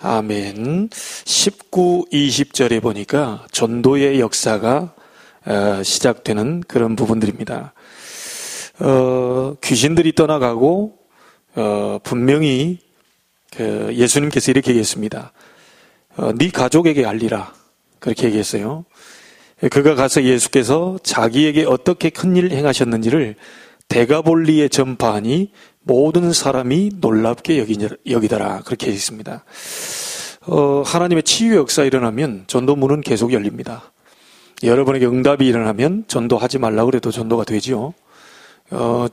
아멘. 19, 20절에 보니까 전도의 역사가 시작되는 그런 부분들입니다. 귀신들이 떠나가고 분명히 예수님께서 이렇게 얘기했습니다. 네 가족에게 알리라. 그렇게 얘기했어요. 그가 가서 예수께서 자기에게 어떻게 큰 일을 행하셨는지를 데가볼리에 전파하니 모든 사람이 놀랍게 여기더라. 그렇게 했습니다. 하나님의 치유 역사 일어나면 전도문은 계속 열립니다. 여러분에게 응답이 일어나면 전도하지 말라고 그래도 전도가 되지요.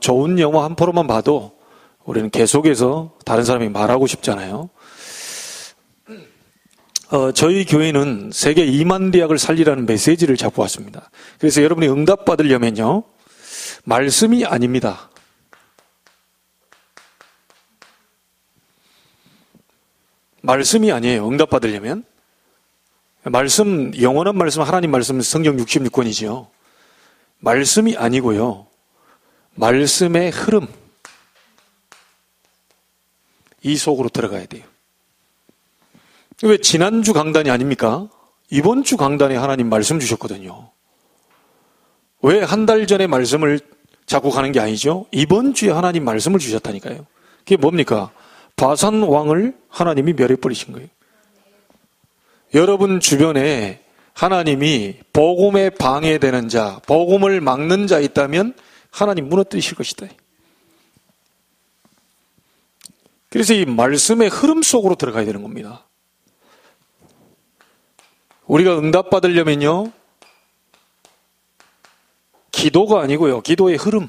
좋은 영화 한 프로만 봐도 우리는 계속해서 다른 사람이 말하고 싶잖아요. 저희 교회는 세계 2만 대학을 살리라는 메시지를 잡고 왔습니다. 그래서 여러분이 응답 받으려면요, 말씀이 아닙니다. 말씀이 아니에요. 응답 받으려면. 말씀, 영원한 말씀, 하나님 말씀, 성경 66권이지요. 말씀이 아니고요, 말씀의 흐름, 이 속으로 들어가야 돼요. 왜 지난주 강단이 아닙니까? 이번 주 강단에 하나님 말씀 주셨거든요. 왜 한 달 전에 말씀을 자꾸 가는 게 아니죠? 이번 주에 하나님 말씀을 주셨다니까요. 그게 뭡니까? 바산 왕을 하나님이 멸해버리신 거예요. 여러분 주변에 하나님이 복음에 방해되는 자, 복음을 막는 자 있다면 하나님 무너뜨리실 것이다. 그래서 이 말씀의 흐름 속으로 들어가야 되는 겁니다. 우리가 응답받으려면요, 기도가 아니고요, 기도의 흐름.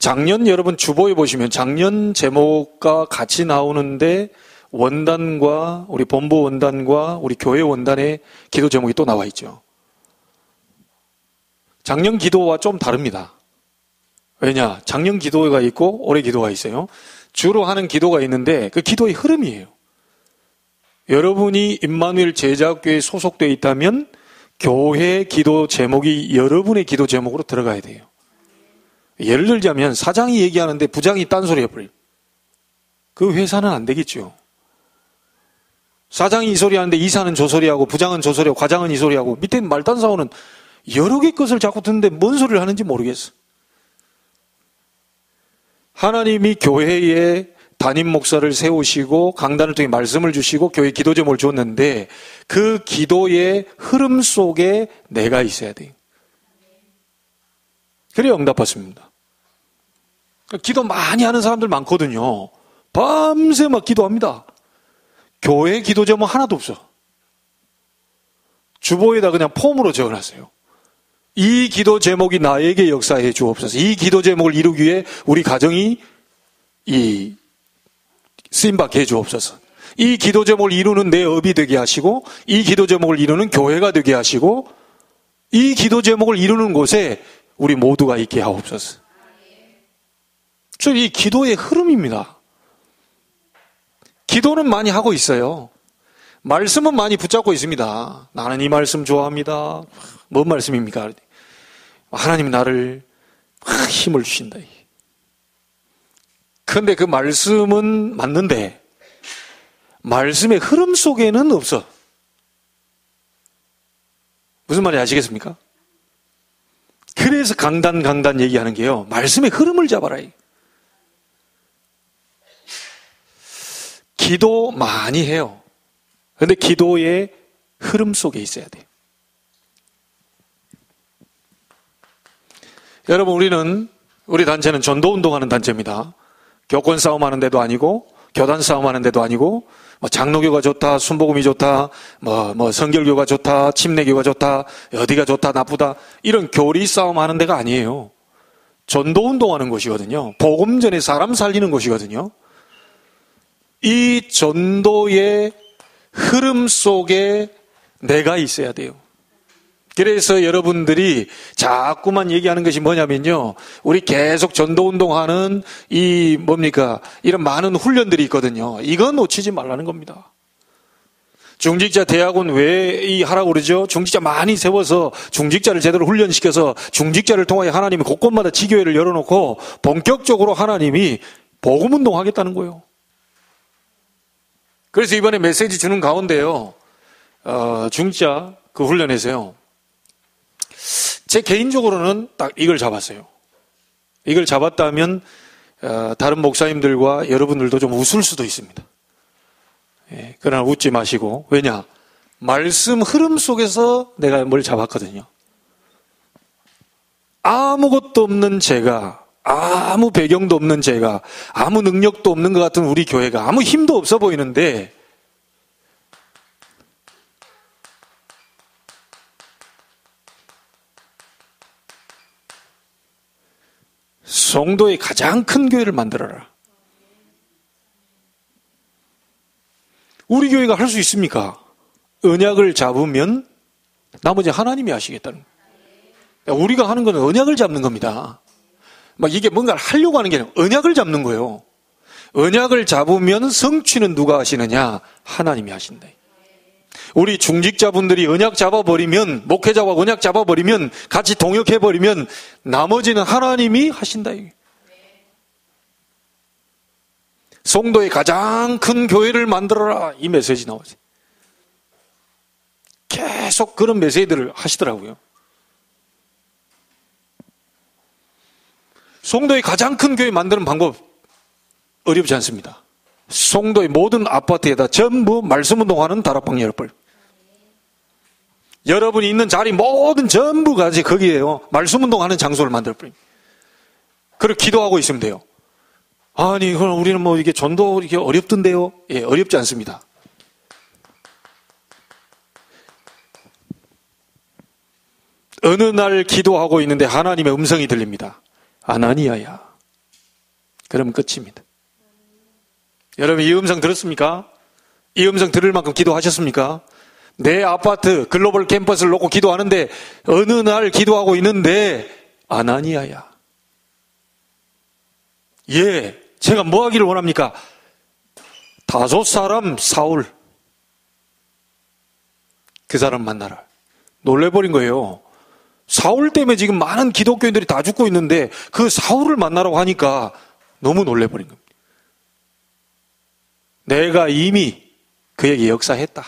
작년 여러분 주보에 보시면 작년 제목과 같이 나오는데 원단과 우리 본부 원단과 우리 교회 원단의 기도 제목이 또 나와 있죠. 작년 기도와 좀 다릅니다. 왜냐? 작년 기도가 있고 올해 기도가 있어요. 주로 하는 기도가 있는데 그 기도의 흐름이에요. 여러분이 임마누엘 제자교회에 소속되어 있다면 교회 기도 제목이 여러분의 기도 제목으로 들어가야 돼요. 예를 들자면 사장이 얘기하는데 부장이 딴소리 해버려요. 그 회사는 안 되겠죠. 사장이 이 소리 하는데 이사는 저 소리하고 부장은 저 소리하고 과장은 이 소리하고 밑에 말단사오는 여러 개 것을 자꾸 듣는데 뭔 소리를 하는지 모르겠어. 하나님이 교회에 담임 목사를 세우시고 강단을 통해 말씀을 주시고 교회 기도 제목을 줬는데 그 기도의 흐름 속에 내가 있어야 돼요. 그래야 응답받습니다. 기도 많이 하는 사람들 많거든요. 밤새 막 기도합니다. 교회 기도 제목 하나도 없어. 주보에다 그냥 폼으로 적어놨어요. 이 기도 제목이 나에게 역사해 주옵소서. 이 기도 제목을 이루기 위해 우리 가정이 쓰임받게 해 주옵소서. 이 기도 제목을 이루는 내 업이 되게 하시고, 이 기도 제목을 이루는 교회가 되게 하시고, 이 기도 제목을 이루는 곳에 우리 모두가 있게 하옵소서. 이 기도의 흐름입니다. 기도는 많이 하고 있어요. 말씀은 많이 붙잡고 있습니다. 나는 이 말씀 좋아합니다. 뭔 말씀입니까? 하나님이 나를 힘을 주신다. 그런데 그 말씀은 맞는데 말씀의 흐름 속에는 없어. 무슨 말인지 아시겠습니까? 그래서 강단 얘기하는 게요, 말씀의 흐름을 잡아라. 기도 많이 해요. 그런데 기도의 흐름 속에 있어야 돼요. 여러분, 우리 단체는 전도운동하는 단체입니다. 교권 싸움하는 데도 아니고 교단 싸움하는 데도 아니고 장로교가 좋다, 순복음이 좋다, 성결교가 좋다, 침례교가 좋다, 어디가 좋다, 나쁘다, 이런 교리 싸움하는 데가 아니에요. 전도운동하는 곳이거든요. 복음 전에 사람 살리는 곳이거든요. 이 전도의 흐름 속에 내가 있어야 돼요. 그래서 여러분들이 자꾸만 얘기하는 것이 뭐냐면요, 우리 계속 전도운동하는 이런 많은 훈련들이 있거든요. 이건 놓치지 말라는 겁니다. 중직자 대학원 왜 하라고 그러죠? 중직자 많이 세워서 중직자를 제대로 훈련시켜서 중직자를 통하여 하나님이 곳곳마다 지교회를 열어놓고 본격적으로 하나님이 복음운동 하겠다는 거예요. 그래서 이번에 메시지 주는 가운데요, 중자 그 훈련에서요, 제 개인적으로는 딱 이걸 잡았어요. 이걸 잡았다면 다른 목사님들과 여러분들도 좀 웃을 수도 있습니다. 예, 그러나 웃지 마시고. 왜냐? 말씀 흐름 속에서 내가 뭘 잡았거든요. 아무것도 없는 제가, 아무 배경도 없는 제가, 아무 능력도 없는 것 같은 우리 교회가, 아무 힘도 없어 보이는데 성도의 가장 큰 교회를 만들어라. 우리 교회가 할 수 있습니까? 언약을 잡으면 나머지 하나님이 하시겠다는 거예요. 우리가 하는 건 언약을 잡는 겁니다. 막 이게 뭔가를 하려고 하는 게 아니라 언약을 잡는 거예요. 언약을 잡으면 성취는 누가 하시느냐? 하나님이 하신다. 우리 중직자분들이 언약 잡아버리면, 목회자와 언약 잡아버리면, 같이 동역해버리면 나머지는 하나님이 하신다. 성도의 가장 큰 교회를 만들어라, 이 메시지 나오지. 계속 그런 메시지들을 하시더라고요. 성도의 가장 큰 교회 만드는 방법 어렵지 않습니다. 성도의 모든 아파트에다 전부 말씀운동하는 다락방 열어버려. 여러분이 있는 자리 모든 전부 가지 거기에요. 말씀운동하는 장소를 만들어버려. 그리고 기도하고 있으면 돼요. 아니, 그럼 우리는 뭐 이게 전도 이렇게 어렵던데요? 예, 어렵지 않습니다. 어느 날 기도하고 있는데 하나님의 음성이 들립니다. 아나니아야. 그러면 끝입니다. 여러분 이 음성 들었습니까? 이 음성 들을 만큼 기도하셨습니까? 내 아파트 글로벌 캠퍼스를 놓고 기도하는데 어느 날 기도하고 있는데 아나니아야. 예, 제가 뭐 하기를 원합니까? 다소 사람 사울, 그 사람 만나라. 놀래버린 거예요. 사울 때문에 지금 많은 기독교인들이 다 죽고 있는데 그 사울을 만나라고 하니까 너무 놀래버린 겁니다. 내가 이미 그에게 역사했다.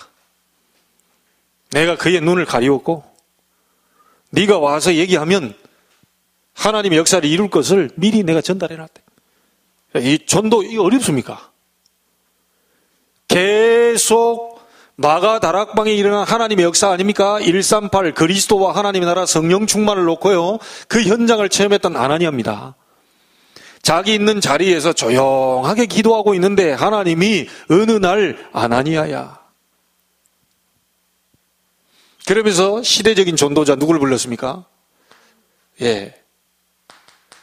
내가 그의 눈을 가리웠고 네가 와서 얘기하면 하나님의 역사를 이룰 것을 미리 내가 전달해놨다. 이 전도 이거 어렵습니까? 계속 마가 다락방에 일어난 하나님의 역사 아닙니까? 138 그리스도와 하나님의 나라 성령 충만을 놓고요, 그 현장을 체험했던 아나니아입니다. 자기 있는 자리에서 조용하게 기도하고 있는데 하나님이 어느 날 아나니아야. 그러면서 시대적인 전도자 누구를 불렀습니까? 예,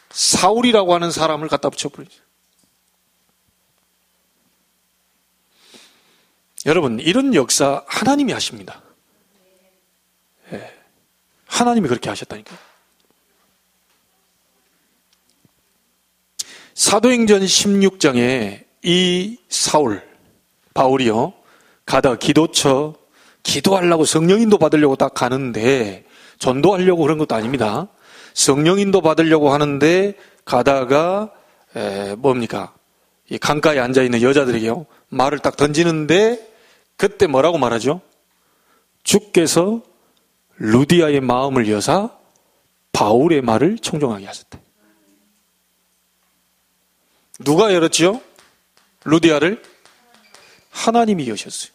사울이라고 하는 사람을 갖다 붙여버리죠. 여러분 이런 역사 하나님이 하십니다. 예, 하나님이 그렇게 하셨다니까요. 사도행전 16장에 이 사울, 바울이요, 가다가 기도처, 기도하려고 성령인도 받으려고 딱 가는데, 전도하려고 그런 것도 아닙니다. 성령인도 받으려고 하는데 가다가 뭡니까? 이 강가에 앉아있는 여자들에게요, 말을 딱 던지는데 그때 뭐라고 말하죠? 주께서 루디아의 마음을 여사 바울의 말을 청종하게 하셨다. 누가 열었지요? 루디아를? 하나님이 여셨어요.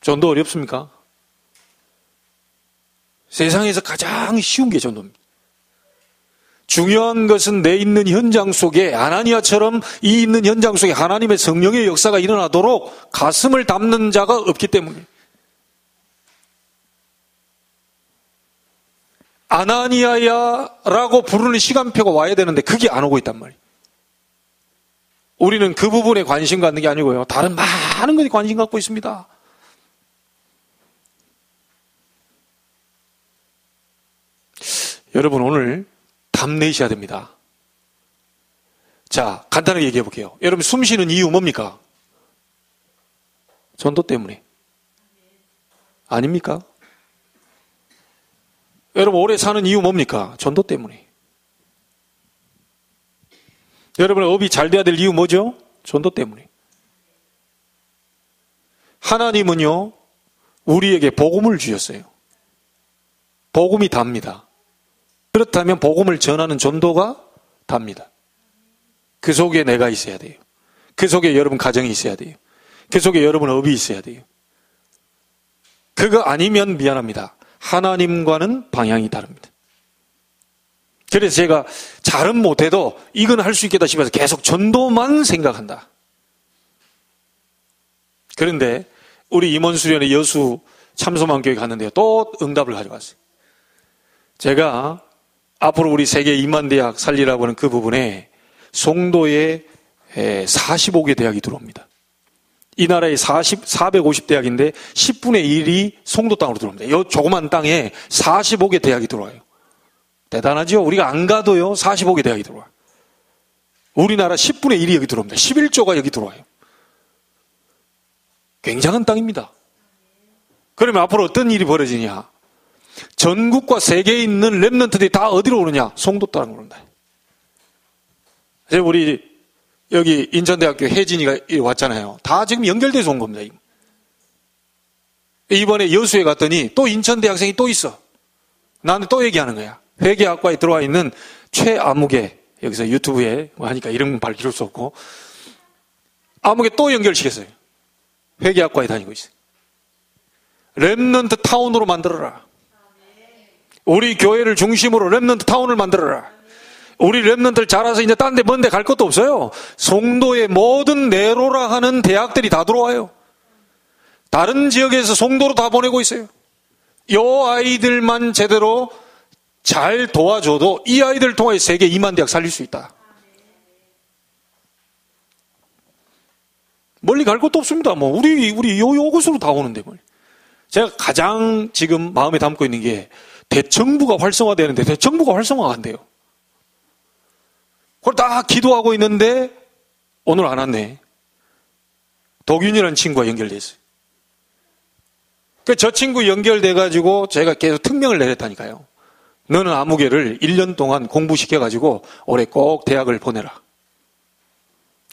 전도 어렵습니까? 세상에서 가장 쉬운 게 전도입니다. 중요한 것은 내 있는 현장 속에 아나니아처럼 이 있는 현장 속에 하나님의 성령의 역사가 일어나도록 가슴을 담는 자가 없기 때문에. 아나니아야라고 부르는 시간표가 와야 되는데 그게 안 오고 있단 말이에요. 우리는 그 부분에 관심 갖는 게 아니고요, 다른 많은 것에 관심 갖고 있습니다. 여러분 오늘 답내셔야 됩니다. 자, 간단하게 얘기해 볼게요. 여러분 숨 쉬는 이유 뭡니까? 전도 때문에. 아닙니까? 여러분 오래 사는 이유 뭡니까? 전도 때문에. 여러분 업이 잘 돼야 될 이유 뭐죠? 전도 때문에. 하나님은요, 우리에게 복음을 주셨어요. 복음이 답니다. 그렇다면 복음을 전하는 전도가 답니다. 그 속에 내가 있어야 돼요. 그 속에 여러분 가정이 있어야 돼요. 그 속에 여러분 업이 있어야 돼요. 그거 아니면 미안합니다. 하나님과는 방향이 다릅니다. 그래서 제가 잘은 못해도 이건 할 수 있겠다 싶어서 계속 전도만 생각한다. 그런데 우리 임원수련회 여수 참소만교회 갔는데요. 또 응답을 가져왔어요. 제가 앞으로 우리 세계 2만 대학 살리라고 하는 그 부분에 송도에 45개 대학이 들어옵니다. 이 나라에 450대학인데 10분의 1이 송도 땅으로 들어옵니다. 이 조그만 땅에 45개 대학이 들어와요. 대단하죠? 우리가 안 가도요, 45개 대학이 들어와요. 우리나라 10분의 1이 여기 들어옵니다. 11조가 여기 들어와요. 굉장한 땅입니다. 그러면 앞으로 어떤 일이 벌어지냐? 전국과 세계에 있는 렘넌트들이 다 어디로 오느냐? 송도 땅으로 온다. 우리 여기 인천대학교 혜진이가 왔잖아요. 다 지금 연결돼서 온 겁니다. 이번에 여수에 갔더니 또 인천대학생이 또 있어. 나한테 또 얘기하는 거야. 회계학과에 들어와 있는 최아무개, 여기서 유튜브에 하니까 이름 밝힐 수 없고, 아무개 또 연결시켰어요. 회계학과에 다니고 있어요. 렘넌트 타운으로 만들어라. 우리 교회를 중심으로 렘넌트 타운을 만들어라. 우리 렘넌트를 자라서 이제 딴 데 먼 데 갈 것도 없어요. 송도의 모든 내로라 하는 대학들이 다 들어와요. 다른 지역에서 송도로 다 보내고 있어요. 이 아이들만 제대로 잘 도와줘도 이 아이들을 통해 세계 2만 대학 살릴 수 있다. 멀리 갈 것도 없습니다. 뭐 우리 요곳으로 다 오는데 뭘. 제가 가장 지금 마음에 담고 있는 게 대청부가 활성화되는데 대청부가 활성화가 안 돼요. 그걸 다 기도하고 있는데 오늘 안 왔네. 독윤이라는 친구가 연결돼 있어요. 저 친구 연결돼가지고 제가 계속 특명을 내렸다니까요. 너는 아무개를 1년 동안 공부시켜가지고 올해 꼭 대학을 보내라.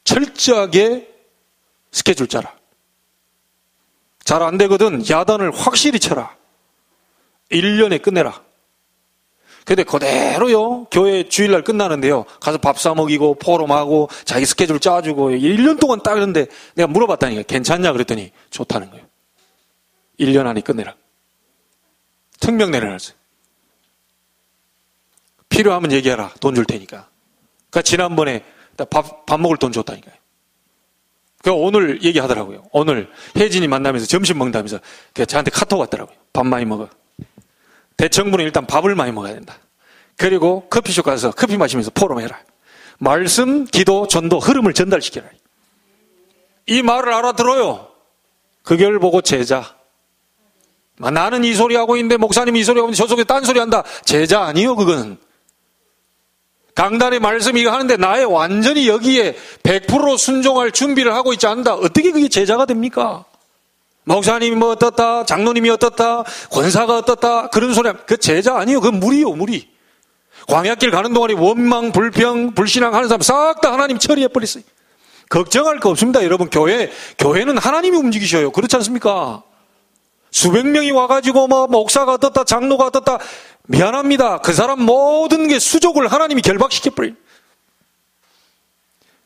철저하게 스케줄 짜라. 잘 안 되거든 야단을 확실히 쳐라. 1년에 끝내라. 근데 그대로요, 교회 주일날 끝나는데요, 가서 밥 사먹이고 포럼하고 자기 스케줄 짜주고 1년 동안 따는데 내가 물어봤다니까 괜찮냐 그랬더니 좋다는 거예요. 1년 안에 끝내라. 특명 내려놨어요. 필요하면 얘기하라. 돈 줄 테니까. 그러니까 지난번에 밥 먹을 돈 줬다니까요. 그러니까 오늘 얘기하더라고요. 오늘 혜진이 만나면서 점심 먹는다면서 저한테 카톡 왔더라고요. 밥 많이 먹어. 대청부는 일단 밥을 많이 먹어야 된다. 그리고 커피숍 가서 커피 마시면서 포럼해라. 말씀, 기도, 전도, 흐름을 전달시켜라. 이 말을 알아들어요. 그걸 보고 제자. 나는 이 소리 하고 있는데 목사님이 이 소리 하고 있는데 저속에 딴 소리 한다. 제자 아니요, 그건. 강단의 말씀 이거 하는데 나의 완전히 여기에 100% 순종할 준비를 하고 있지 않는다. 어떻게 그게 제자가 됩니까? 목사님이 뭐 어떻다, 장로님이 어떻다, 권사가 어떻다, 그런 소리 하면 그 제자 아니에요. 그건 무리요, 무리. 광야길 가는 동안에 원망, 불평, 불신앙 하는 사람 싹 다 하나님 처리해버렸어요. 걱정할 거 없습니다, 여러분. 교회는 하나님이 움직이셔요. 그렇지 않습니까? 수백 명이 와가지고 뭐 목사가 어떻다, 장로가 어떻다, 미안합니다. 그 사람 모든 게 수족을 하나님이 결박시켜버려요.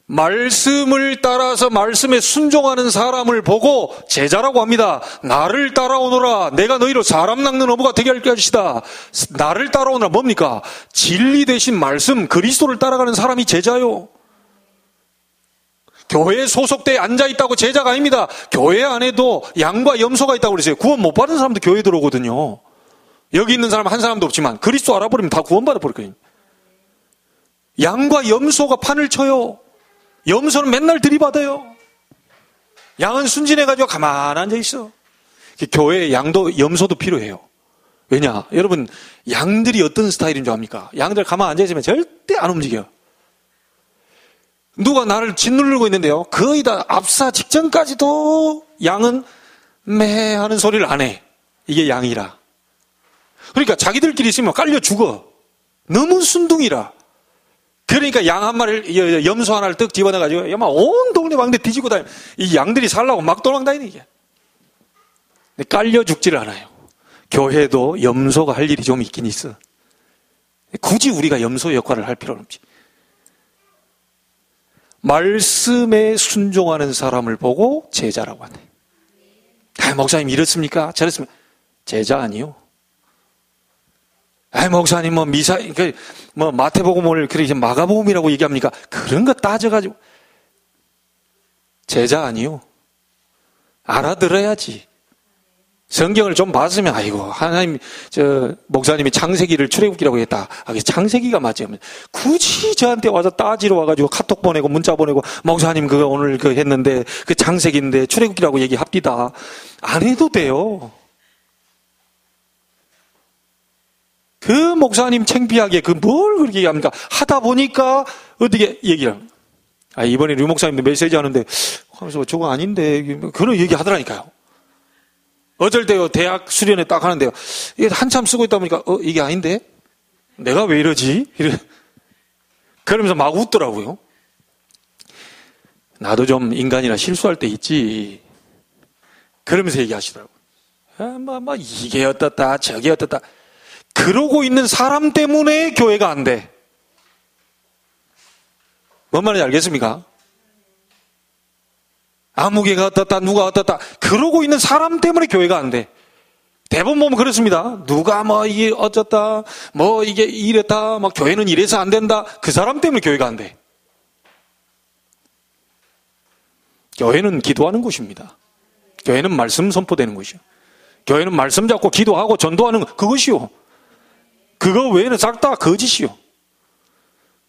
말씀을 따라서 말씀에 순종하는 사람을 보고 제자라고 합니다. 나를 따라오너라. 내가 너희로 사람 낚는 어부가 되게 할 것이다. 나를 따라오너라. 뭡니까? 진리 대신 말씀, 그리스도를 따라가는 사람이 제자요. 교회에 소속돼 앉아있다고 제자가 아닙니다. 교회 안에도 양과 염소가 있다고 그랬어요. 구원 못 받은 사람도 교회 들어오거든요. 여기 있는 사람 한 사람도 없지만 그리스도 알아버리면 다 구원받아 버릴 거예요. 양과 염소가 판을 쳐요. 염소는 맨날 들이받아요. 양은 순진해가지고 가만히 앉아있어. 교회에 양도 염소도 필요해요. 왜냐? 여러분, 양들이 어떤 스타일인 줄 압니까? 양들 가만히 앉아있으면 절대 안 움직여. 누가 나를 짓누르고 있는데요, 거의 다 압사 직전까지도 양은 매 하는 소리를 안 해. 이게 양이라. 그러니까 자기들끼리 있으면 깔려 죽어. 너무 순둥이라. 그러니까 양 한 마리를, 염소 하나를 떡 집어넣어가지고, 온 동네 방대 뒤지고 다니. 이 양들이 살라고 막 도망다니는 게. 깔려 죽지를 않아요. 교회도 염소가 할 일이 좀 있긴 있어. 굳이 우리가 염소 역할을 할 필요는 없지. 말씀에 순종하는 사람을 보고 제자라고 하네. 목사님 이렇습니까? 저렇습니까? 제자 아니요. 목사님 마태복음을 그렇게 마가복음이라고 얘기합니까? 그런 거 따져가지고 제자 아니요. 알아들어야지. 성경을 좀 봤으면 하나님 목사님이 창세기를 출애굽기라고 했다. 창세기가 맞지? 굳이 저한테 와서 따지러 와가지고 카톡 보내고 문자 보내고 목사님 그거 오늘 했는데 그 창세기인데 출애굽기라고 얘기합디다. 안 해도 돼요. 그 목사님 창피하게 뭘 그렇게 얘기합니까? 하다 보니까 어떻게 얘기를 합니까? 이번에 류 목사님도 메시지 하는데 하면서 저거 아닌데 그런 얘기 하더라니까요. 어쩔 때요 대학 수련회 딱 하는데요. 이게 한참 쓰고 있다 보니까 이게 아닌데? 내가 왜 이러지? 그러면서 막 웃더라고요. 나도 좀 인간이라 실수할 때 있지. 그러면서 얘기하시더라고요. 이게 어떻다 저게 어떻다. 그러고 있는 사람 때문에 교회가 안 돼. 뭔 말인지 알겠습니까? 아무개가 어떻다 누가 어떻다 그러고 있는 사람 때문에 교회가 안 돼. 대부분 보면 그렇습니다. 누가 이게 어쩌다 이게 이랬다 교회는 이래서 안 된다. 그 사람 때문에 교회가 안 돼. 교회는 기도하는 곳입니다. 교회는 말씀 선포되는 곳이요. 교회는 말씀 잡고 기도하고 전도하는 그것이요. 그거 외에는 싹 다 거짓이요.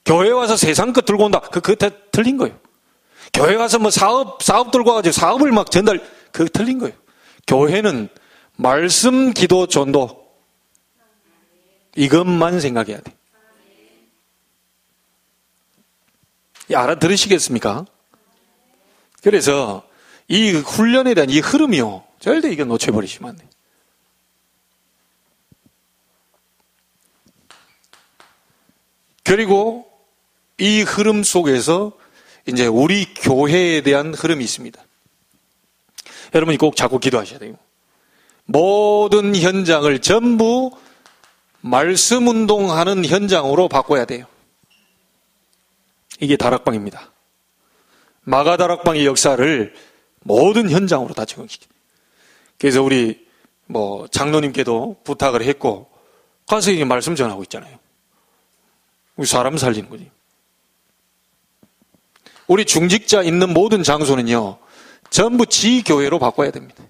교회 와서 세상 것 들고 온다. 그거 다 틀린 거예요. 교회 가서 사업 들고 와가지고 사업을 전달, 그거 틀린 거예요. 교회는 말씀, 기도, 전도. 이것만 생각해야 돼. 알아들으시겠습니까? 그래서 이 훈련에 대한 이 흐름이요. 절대 이거 놓쳐버리시면 안 돼요. 그리고 이 흐름 속에서 이제 우리 교회에 대한 흐름이 있습니다. 여러분이 꼭 자꾸 기도하셔야 돼요. 모든 현장을 전부 말씀 운동하는 현장으로 바꿔야 돼요. 이게 다락방입니다. 마가다락방의 역사를 모든 현장으로 다 적용시켜요. 그래서 우리 장로님께도 부탁을 했고 가서 이게 말씀 전하고 있잖아요. 우리 사람 살리는 거지. 우리 중직자 있는 모든 장소는요, 전부 지교회로 바꿔야 됩니다.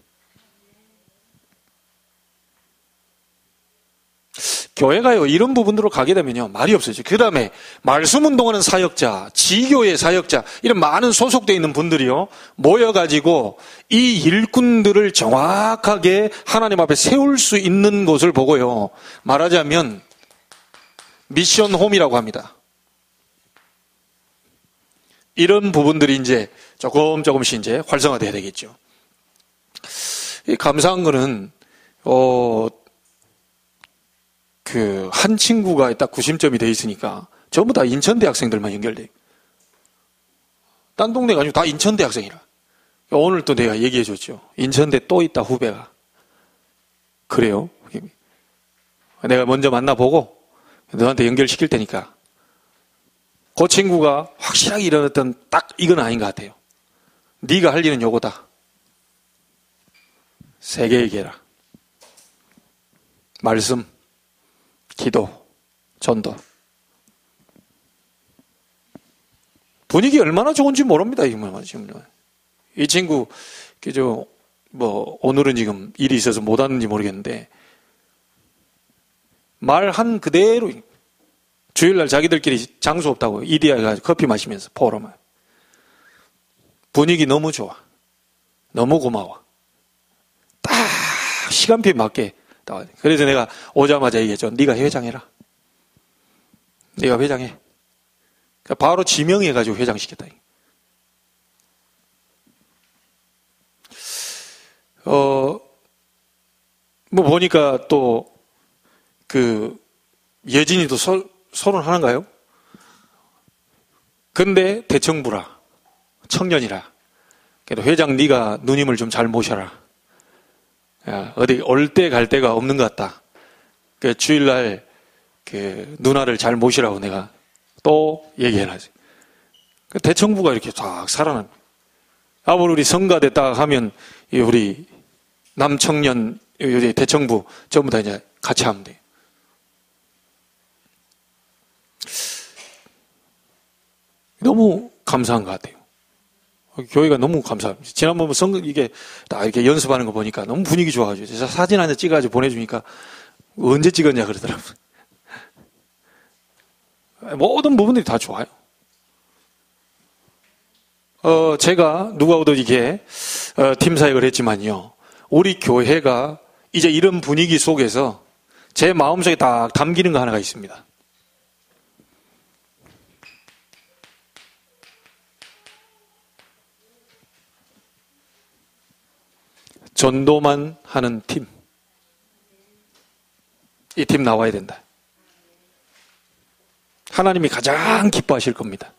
교회가요, 이런 부분으로 가게 되면요, 말이 없어지죠. 그 다음에, 말씀 운동하는 사역자, 지교회 사역자, 이런 많은 소속되어 있는 분들이요, 모여가지고 이 일꾼들을 정확하게 하나님 앞에 세울 수 있는 곳을 보고요, 말하자면, 미션 홈이라고 합니다. 이런 부분들이 이제 조금씩 이제 활성화돼야 되겠죠. 감사한 거는, 한 친구가 딱 구심점이 돼 있으니까 전부 다 인천대 학생들만 연결돼요. 딴 동네가 아니고 다 인천대 학생이라. 오늘 또 내가 얘기해 줬죠. 인천대 또 있다, 후배가. 그래요. 내가 먼저 만나보고 너한테 연결시킬 테니까. 그 친구가 확실하게 일어났던 딱 이건 아닌 것 같아요. 네가 할 일은 요거다. 세 개 얘기해라. 말씀, 기도, 전도. 분위기 얼마나 좋은지 모릅니다. 이 친구, 오늘은 지금 일이 있어서 못 왔는지 모르겠는데, 말한 그대로, 주일날 자기들끼리 장소 없다고 이디야 가지고 커피 마시면서 포럼을. 분위기 너무 좋아. 너무 고마워. 딱 시간표에 맞게. 그래서 내가 오자마자 얘기했죠. 네가 회장해라. 네가 회장해. 바로 지명해가지고 회장시켰다. 보니까 또, 예진이도 서론하는가요? 근데 대청부라. 청년이라. 그래도 회장 네가 누님을 좀 잘 모셔라. 어디 올 때 갈 데가 없는 것 같다. 그 주일날 그 누나를 잘 모시라고 내가 또 얘기해놨어요. 그 대청부가 이렇게 쫙 살아납니다. 아무리 우리 성가대 딱 하면 우리 남청년 대청부 전부 다 이제 같이 하면 돼요. 너무 감사한 것 같아요. 교회가 너무 감사합니다. 지난번 이게 다 이렇게 연습하는 거 보니까 너무 분위기 좋아가지고 제가 사진 한 장 찍어가지고 보내주니까 언제 찍었냐 그러더라고요. 모든 부분들이 다 좋아요. 제가 누구하고도 이렇게 팀 사역을 했지만요. 우리 교회가 이제 이런 분위기 속에서 제 마음속에 딱 담기는 거 하나가 있습니다. 전도만 하는 팀. 이 팀 나와야 된다. 하나님이 가장 기뻐하실 겁니다.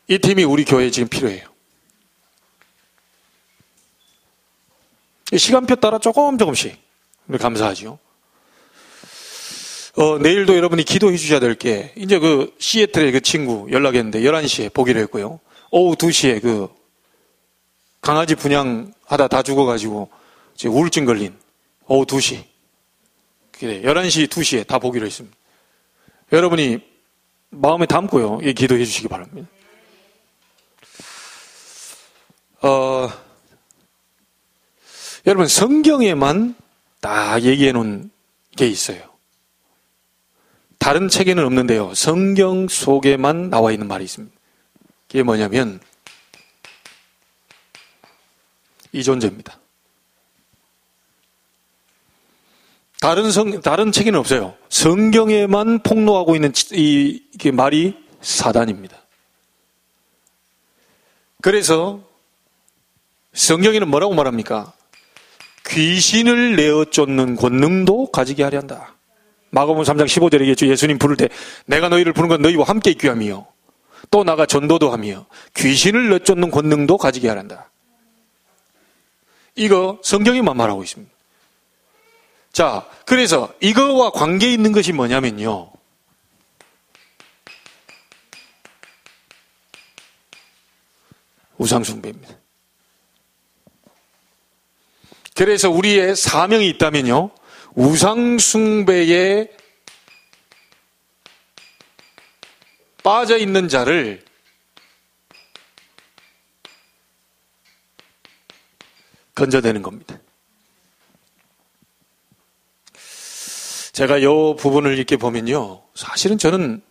이 팀이 우리 교회에 지금 필요해요. 시간표 따라 조금씩 감사하죠. 내일도 여러분이 기도해 주셔야 될 게 이제 그 시애틀의 그 친구 연락했는데 11시에 보기로 했고요. 오후 2시에 그 강아지 분양하다 다 죽어가지고 지금 우울증 걸린 오후 2시. 그래, 11시, 2시에 다 보기로 했습니다. 여러분이 마음에 담고요. 기도해 주시기 바랍니다. 여러분, 성경에만 딱 얘기해 놓은 게 있어요. 다른 책에는 없는데요. 성경 속에만 나와 있는 말이 있습니다. 그게 뭐냐면, 이 존재입니다. 다른 책에는 없어요. 성경에만 폭로하고 있는 이게 말이 사단입니다. 그래서 성경에는 뭐라고 말합니까? 귀신을 내어 쫓는 권능도 가지게 하려 한다. 마가복음 3장 15절에 얘기했죠. 예수님 부를 때 내가 너희를 부른 건 너희와 함께 있게 하며 또 나가 전도도 하며 귀신을 내어 쫓는 권능도 가지게 하려 한다. 이거 성경에만 말하고 있습니다. 자, 그래서 이거와 관계 있는 것이 뭐냐면요. 우상숭배입니다. 그래서 우리의 사명이 있다면요. 우상숭배에 빠져 있는 자를 건져내는 겁니다. 제가 이 부분을 이렇게 보면요. 사실은 저는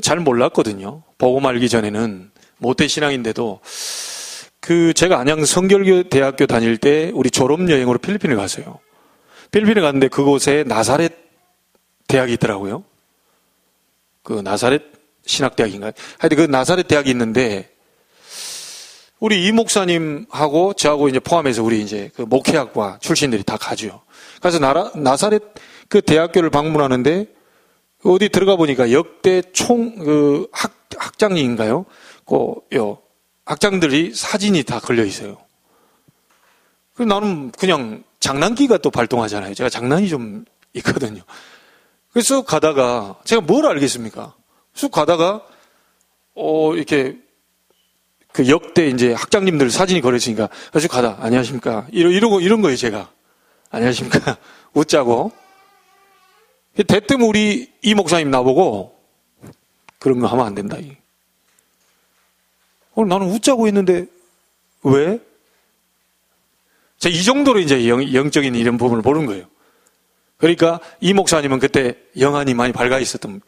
잘 몰랐거든요. 복음 알기 전에는 모태신앙인데도 제가 안양 성결교 대학교 다닐 때 우리 졸업여행으로 필리핀을 갔어요. 필리핀에 갔는데 그곳에 나사렛 대학이 있더라고요. 그 나사렛 신학대학인가요? 하여튼 그 나사렛 대학이 있는데 우리 이 목사님하고 저하고 이제 포함해서 우리 이제 그 목회학과 출신들이 다 가죠. 그래서 나사렛 그 대학교를 방문하는데 어디 들어가 보니까 역대 학장인가요? 학장들이 사진이 다 걸려 있어요. 나는 그냥 장난기가 또 발동하잖아요. 제가 장난이 좀 있거든요. 그래서 가다가 제가 뭘 알겠습니까? 쑥 가다가 이렇게 그 역대 이제 학장님들 사진이 걸려 있으니까 쭉 가다 안녕하십니까? 이런 거예요, 제가. 안녕하십니까? 웃자고. 대뜸 우리 이 목사님 나보고 그런 거 하면 안 된다. 나는 웃자고 했는데 왜? 제가 이 정도로 이제 영적인 이런 부분을 보는 거예요. 그러니까 이 목사님은 그때 영안이 많이 밝아 있었던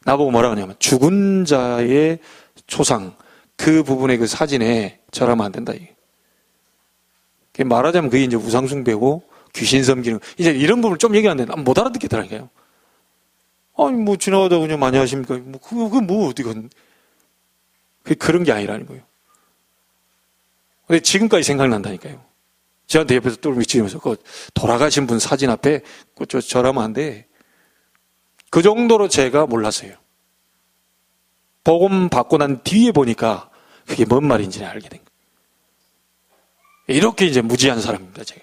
나보고 뭐라고 하냐면 죽은 자의 초상 그 부분의 그 사진에 절하면 안 된다. 말하자면 그게 이제 우상숭배고 귀신 섬기는 이제 이런 부분을 좀 얘기 안 되는데 못 알아듣겠더라고요. 아니 지나가다 그냥 많이 하십니까? 그게 어디가 그런 게 아니라는 거예요. 근데 지금까지 생각난다니까요. 저한테 옆에서 똘 미치면서 돌아가신 분 사진 앞에 절하면 안 돼. 그 정도로 제가 몰랐어요. 복음 받고 난 뒤에 보니까 그게 뭔 말인지 알게 된 거예요. 이렇게 이제 무지한 사람입니다, 제가.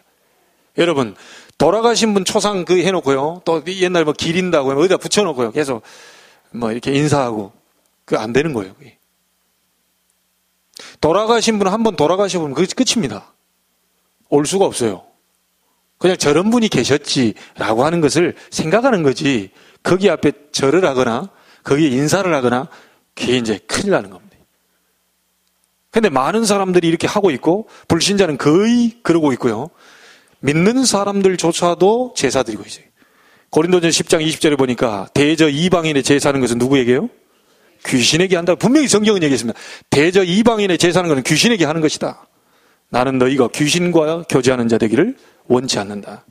여러분, 돌아가신 분 초상 그 해놓고요. 또 옛날 뭐 기린다고 어디다 붙여놓고요. 계속 뭐 이렇게 인사하고. 그거 안 되는 거예요, 그게. 돌아가신 분 한 번 돌아가셔보면 그게 끝입니다. 올 수가 없어요. 그냥 저런 분이 계셨지라고 하는 것을 생각하는 거지, 거기 앞에 절을 하거나 거기에 인사를 하거나 그게 이제 큰일 나는 겁니다. 근데 많은 사람들이 이렇게 하고 있고 불신자는 거의 그러고 있고요. 믿는 사람들조차도 제사 드리고 있어요. 고린도전 10장 20절에 보니까 대저 이방인의 제사하는 것은 누구에게요? 귀신에게 한다고 분명히 성경은 얘기했습니다. 대저 이방인의 제사하는 것은 귀신에게 하는 것이다. 나는 너희가 귀신과 교제하는 자 되기를 원치 않는다.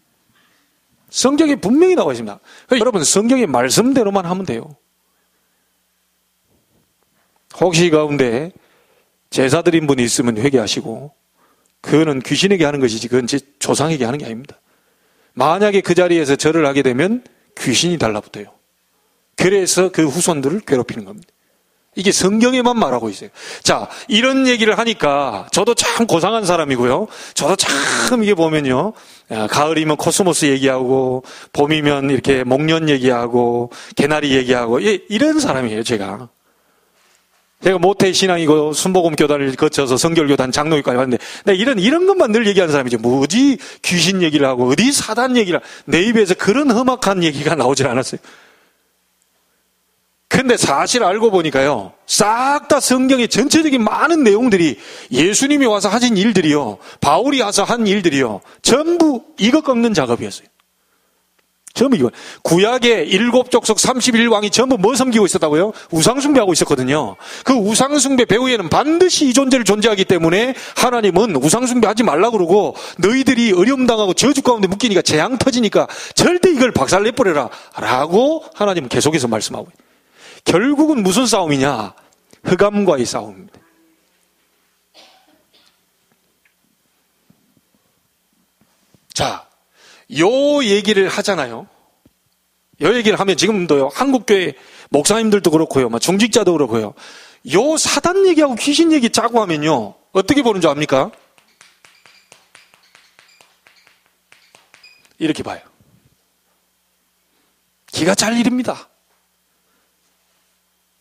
성경에 분명히 나와 있습니다. 그러니까 여러분, 성경의 말씀대로만 하면 돼요. 혹시 가운데 제사 드린 분이 있으면 회개하시고, 그거는 귀신에게 하는 것이지 그건 제 조상에게 하는 게 아닙니다. 만약에 그 자리에서 절을 하게 되면 귀신이 달라붙어요. 그래서 그 후손들을 괴롭히는 겁니다. 이게 성경에만 말하고 있어요. 자, 이런 얘기를 하니까 저도 참 고상한 사람이고요. 저도 참 이게 보면요, 가을이면 코스모스 얘기하고 봄이면 이렇게 목련 얘기하고 개나리 얘기하고 이런 사람이에요, 제가. 제가 모태신앙이고 순복음 교단을 거쳐서 성결교단 장로교까지 왔는데 이런 것만 늘 얘기하는 사람이지, 뭐 어디 귀신 얘기를 하고 어디 사단 얘기를 하고, 내 입에서 그런 험악한 얘기가 나오질 않았어요. 근데 사실 알고 보니까요, 싹 다 성경의 전체적인 많은 내용들이 예수님이 와서 하신 일들이요, 바울이 와서 한 일들이요, 전부 이것 꺾는 작업이었어요. 전부 이거. 구약의 7족속 31왕이 전부 뭐 섬기고 있었다고요? 우상숭배하고 있었거든요. 그 우상숭배 배후에는 반드시 이 존재를 존재하기 때문에 하나님은 우상숭배하지 말라고 그러고, 너희들이 어려움당하고 저주 가운데 묶이니까 재앙 터지니까 절대 이걸 박살내버려라 라고 하나님은 계속해서 말씀하고 있어요. 결국은 무슨 싸움이냐? 흑암과의 싸움입니다. 자, 요 얘기를 하잖아요. 요 얘기를 하면 지금도요, 한국교회 목사님들도 그렇고요, 중직자도 그렇고요, 요 사단 얘기하고 귀신 얘기 짜고 하면요, 어떻게 보는 줄 압니까? 이렇게 봐요. 기가 찰 일입니다.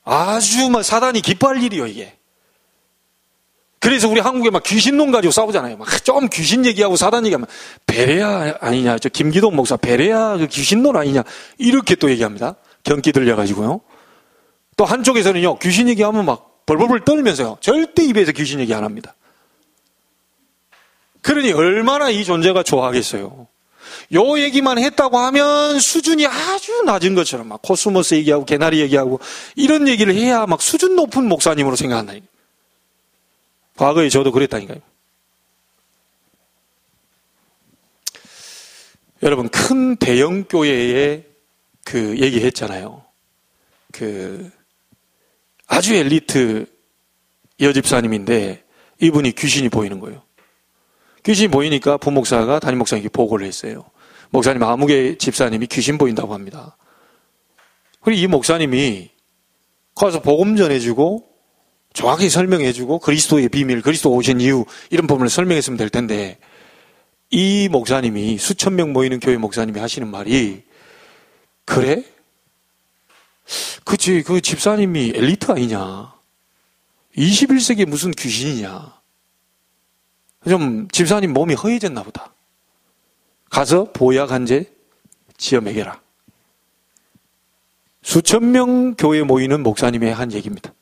아주 사단이 기뻐할 일이요, 이게. 그래서 우리 한국에 막 귀신론 가지고 싸우잖아요. 막 좀 귀신 얘기하고 사단 얘기하면 베레아 아니냐, 저 김기동 목사 베레아 그 귀신론 아니냐, 이렇게 또 얘기합니다. 경기 들려가지고요. 또 한쪽에서는요, 귀신 얘기하면 막 벌벌벌 떨면서요, 절대 입에서 귀신 얘기 안 합니다. 그러니 얼마나 이 존재가 좋아하겠어요. 요 얘기만 했다고 하면 수준이 아주 낮은 것처럼 막 코스모스 얘기하고 개나리 얘기하고 이런 얘기를 해야 막 수준 높은 목사님으로 생각한다니까요. 과거에 저도 그랬다니까요. 여러분, 큰 대형 교회에 그 얘기했잖아요. 그 아주 엘리트 여집사님인데 이분이 귀신이 보이는 거예요. 귀신이 보이니까 부목사가 담임 목사님께 보고를 했어요. 목사님, 아무개 집사님이 귀신 보인다고 합니다. 그리고 이 목사님이 가서 복음 전해주고 정확히 설명해주고 그리스도의 비밀, 그리스도 오신 이유, 이런 부분을 설명했으면 될 텐데, 이 목사님이, 수천 명 모이는 교회 목사님이 하시는 말이, 그래? 그치, 그 집사님이 엘리트 아니냐? 21세기에 무슨 귀신이냐? 좀 집사님 몸이 허해졌나 보다. 가서 보약 한 제 지어 먹여라. 수천 명 교회에 모이는 목사님의 한 얘기입니다.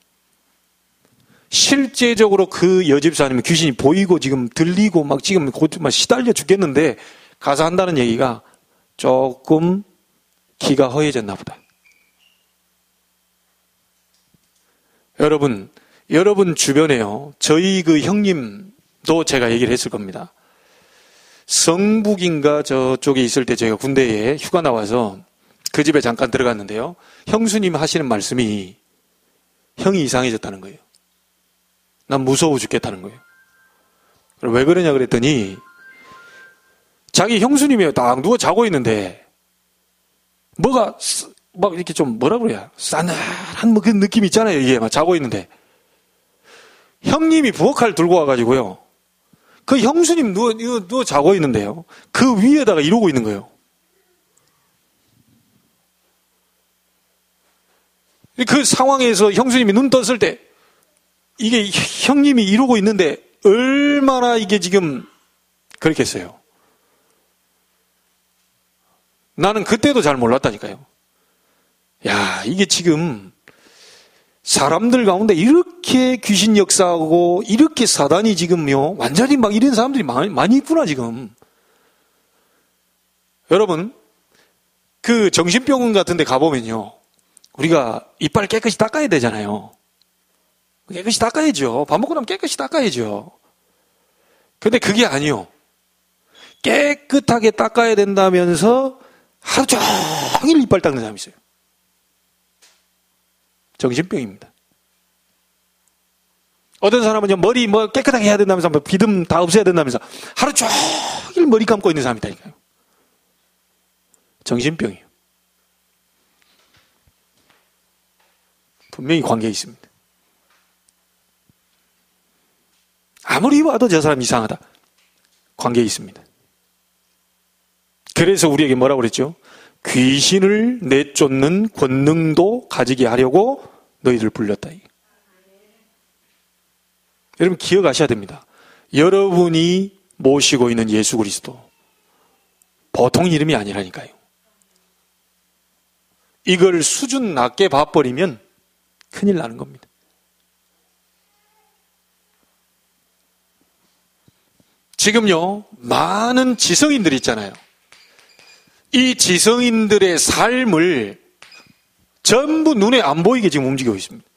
실제적으로 그 여집사님은 귀신이 보이고 지금 들리고 막 지금 곧 시달려 죽겠는데 가서 한다는 얘기가 조금 기가 허해졌나 보다. 여러분 주변에요, 저희 그 형님도 제가 얘기를 했을 겁니다. 성북인가 저쪽에 있을 때 제가 군대에 휴가 나와서 그 집에 잠깐 들어갔는데요, 형수님 하시는 말씀이 형이 이상해졌다는 거예요. 난 무서워 죽겠다는 거예요. 왜 그러냐 그랬더니 자기 형수님이 딱 누워 자고 있는데 뭐가 막 이렇게 좀 뭐라 그래야, 싸늘한 뭐 그 느낌 있잖아요. 이게 막 자고 있는데 형님이 부엌칼 들고 와가지고요, 그 형수님 누워 자고 있는데요. 그 위에다가 이러고 있는 거예요. 그 상황에서 형수님이 눈 떴을 때 이게 형님이 이러고 있는데 얼마나 이게 지금 그렇겠어요. 나는 그때도 잘 몰랐다니까요. 야, 이게 지금 사람들 가운데 이렇게 귀신 역사하고 이렇게 사단이 지금요 완전히 막 이런 사람들이 많이 있구나 지금. 여러분 그 정신병원 같은 데 가보면요 우리가 이빨 깨끗이 닦아야 되잖아요. 깨끗이 닦아야죠. 밥 먹고 나면 깨끗이 닦아야죠. 근데 그게 아니요. 깨끗하게 닦아야 된다면서 하루 종일 이빨 닦는 사람이 있어요. 정신병입니다. 어떤 사람은 머리 깨끗하게 해야 된다면서 비듬 다 없애야 된다면서 하루 종일 머리 감고 있는 사람이 있다니까요. 정신병이에요. 분명히 관계가 있습니다. 아무리 봐도 저 사람 이상하다. 관계가 있습니다. 그래서 우리에게 뭐라고 그랬죠? 귀신을 내쫓는 권능도 가지게 하려고 너희들 불렀다. 여러분 기억하셔야 됩니다. 여러분이 모시고 있는 예수 그리스도 보통 이름이 아니라니까요. 이걸 수준 낮게 봐버리면 큰일 나는 겁니다. 지금요 많은 지성인들이 있잖아요. 이 지성인들의 삶을 전부 눈에 안 보이게 지금 움직이고 있습니다.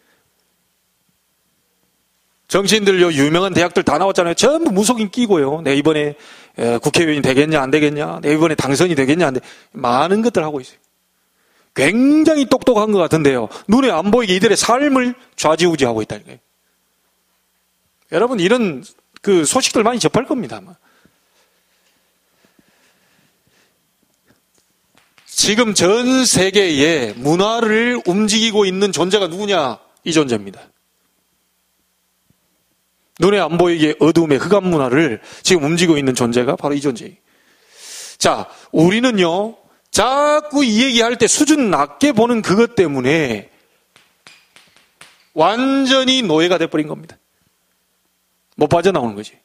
정치인들요 유명한 대학들 다 나왔잖아요. 전부 무속인 끼고요. 내가 이번에 국회의원이 되겠냐 안 되겠냐, 내가 이번에 당선이 되겠냐 안 돼, 많은 것들 하고 있어요. 굉장히 똑똑한 것 같은데요. 눈에 안 보이게 이들의 삶을 좌지우지하고 있다는 거예요. 여러분 이런 그 소식들 많이 접할 겁니다. 아마. 지금 전 세계의 문화를 움직이고 있는 존재가 누구냐? 이 존재입니다. 눈에 안 보이게 어두움의 흑암 문화를 지금 움직이고 있는 존재가 바로 이 존재예요. 자, 우리는요 자꾸 이 얘기할 때 수준 낮게 보는 그것 때문에 완전히 노예가 돼버린 겁니다. 못 빠져나오는 거지.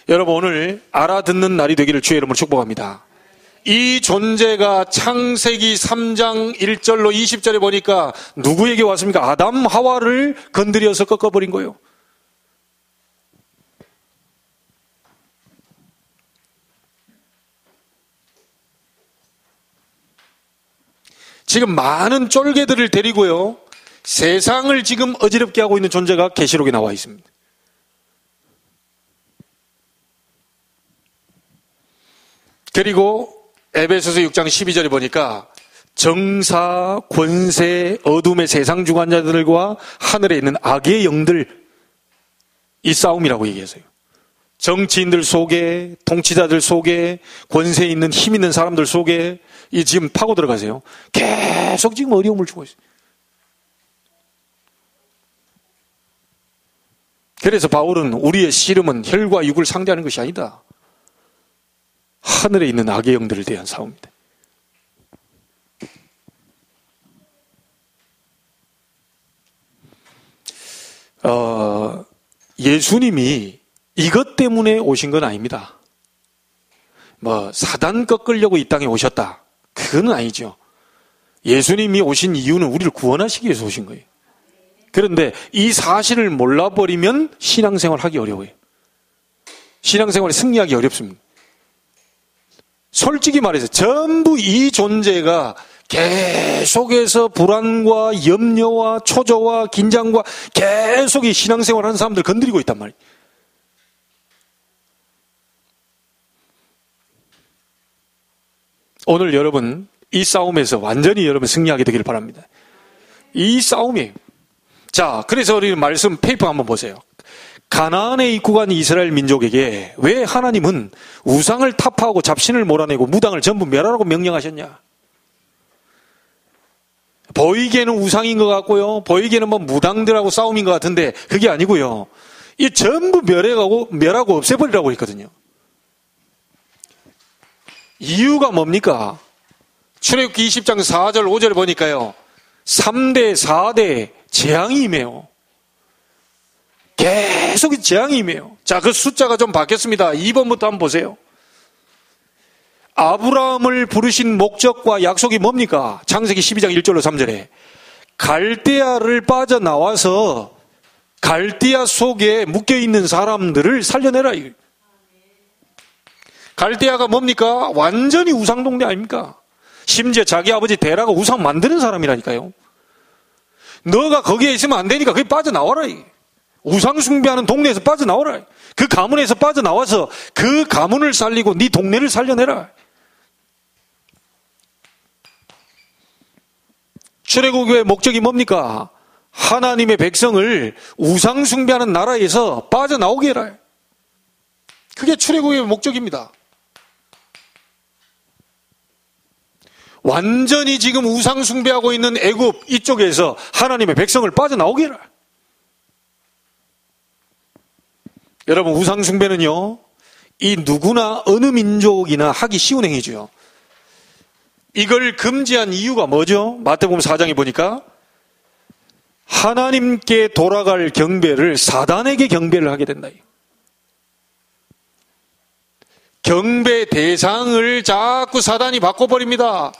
여러분 오늘 알아듣는 날이 되기를 주의 이름으로 축복합니다. 이 존재가 창세기 3장 1절로 20절에 보니까 누구에게 왔습니까? 아담 하와를 건드려서 꺾어버린 거예요. 지금 많은 쫄개들을 데리고요 세상을 지금 어지럽게 하고 있는 존재가 계시록에 나와 있습니다. 그리고 에베소서 6장 12절에 보니까 정사, 권세, 어둠의 세상 주관자들과 하늘에 있는 악의 영들, 이 싸움이라고 얘기했어요. 정치인들 속에, 통치자들 속에, 권세 있는 힘 있는 사람들 속에 이 지금 파고 들어가세요. 계속 지금 어려움을 주고 있어요. 그래서 바울은 우리의 씨름은 혈과 육을 상대하는 것이 아니다. 하늘에 있는 악의 영들을 대한 싸움입니다. 예수님이 이것 때문에 오신 건 아닙니다. 사단 꺾으려고 이 땅에 오셨다. 그건 아니죠. 예수님이 오신 이유는 우리를 구원하시기 위해서 오신 거예요. 그런데 이 사실을 몰라버리면 신앙생활 하기 어려워요. 신앙생활에 승리하기 어렵습니다. 솔직히 말해서 전부 이 존재가 계속해서 불안과 염려와 초조와 긴장과 계속 이 신앙생활 하는 사람들 건드리고 있단 말이에요. 오늘 여러분 이 싸움에서 완전히 여러분 승리하게 되기를 바랍니다. 이 싸움이에요. 자, 그래서 우리는 말씀 페이퍼 한번 보세요. 가나안에 입국한 이스라엘 민족에게 왜 하나님은 우상을 타파하고 잡신을 몰아내고 무당을 전부 멸하라고 명령하셨냐? 보이기에는 우상인 것 같고요. 보이기에는 뭐 무당들하고 싸움인 것 같은데 그게 아니고요. 이 전부 멸하고 없애버리라고 했거든요. 이유가 뭡니까? 출애굽기 20장 4절 5절 보니까요. 3대 4대 재앙이 임해요. 계속 재앙이 임해요. 자, 그 숫자가 좀 바뀌었습니다. 2번부터 한번 보세요. 아브라함을 부르신 목적과 약속이 뭡니까? 창세기 12장 1절로 3절에 갈대아를 빠져나와서 갈대아 속에 묶여있는 사람들을 살려내라. 갈대아가 뭡니까? 완전히 우상동네 아닙니까? 심지어 자기 아버지 데라가 우상 만드는 사람이라니까요. 너가 거기에 있으면 안 되니까 거기 빠져나와라. 우상 숭배하는 동네에서 빠져나와라. 그 가문에서 빠져나와서 그 가문을 살리고 네 동네를 살려내라. 출애굽의 목적이 뭡니까? 하나님의 백성을 우상 숭배하는 나라에서 빠져나오게 해라. 그게 출애굽의 목적입니다. 완전히 지금 우상 숭배하고 있는 애굽 이쪽에서 하나님의 백성을 빠져나오게 해라. 여러분, 우상 숭배는요, 이 누구나 어느 민족이나 하기 쉬운 행위죠. 이걸 금지한 이유가 뭐죠? 마태복음 4장에 보니까 하나님께 돌아갈 경배를 사단에게 경배를 하게 된다. 경배 대상을 자꾸 사단이 바꿔버립니다.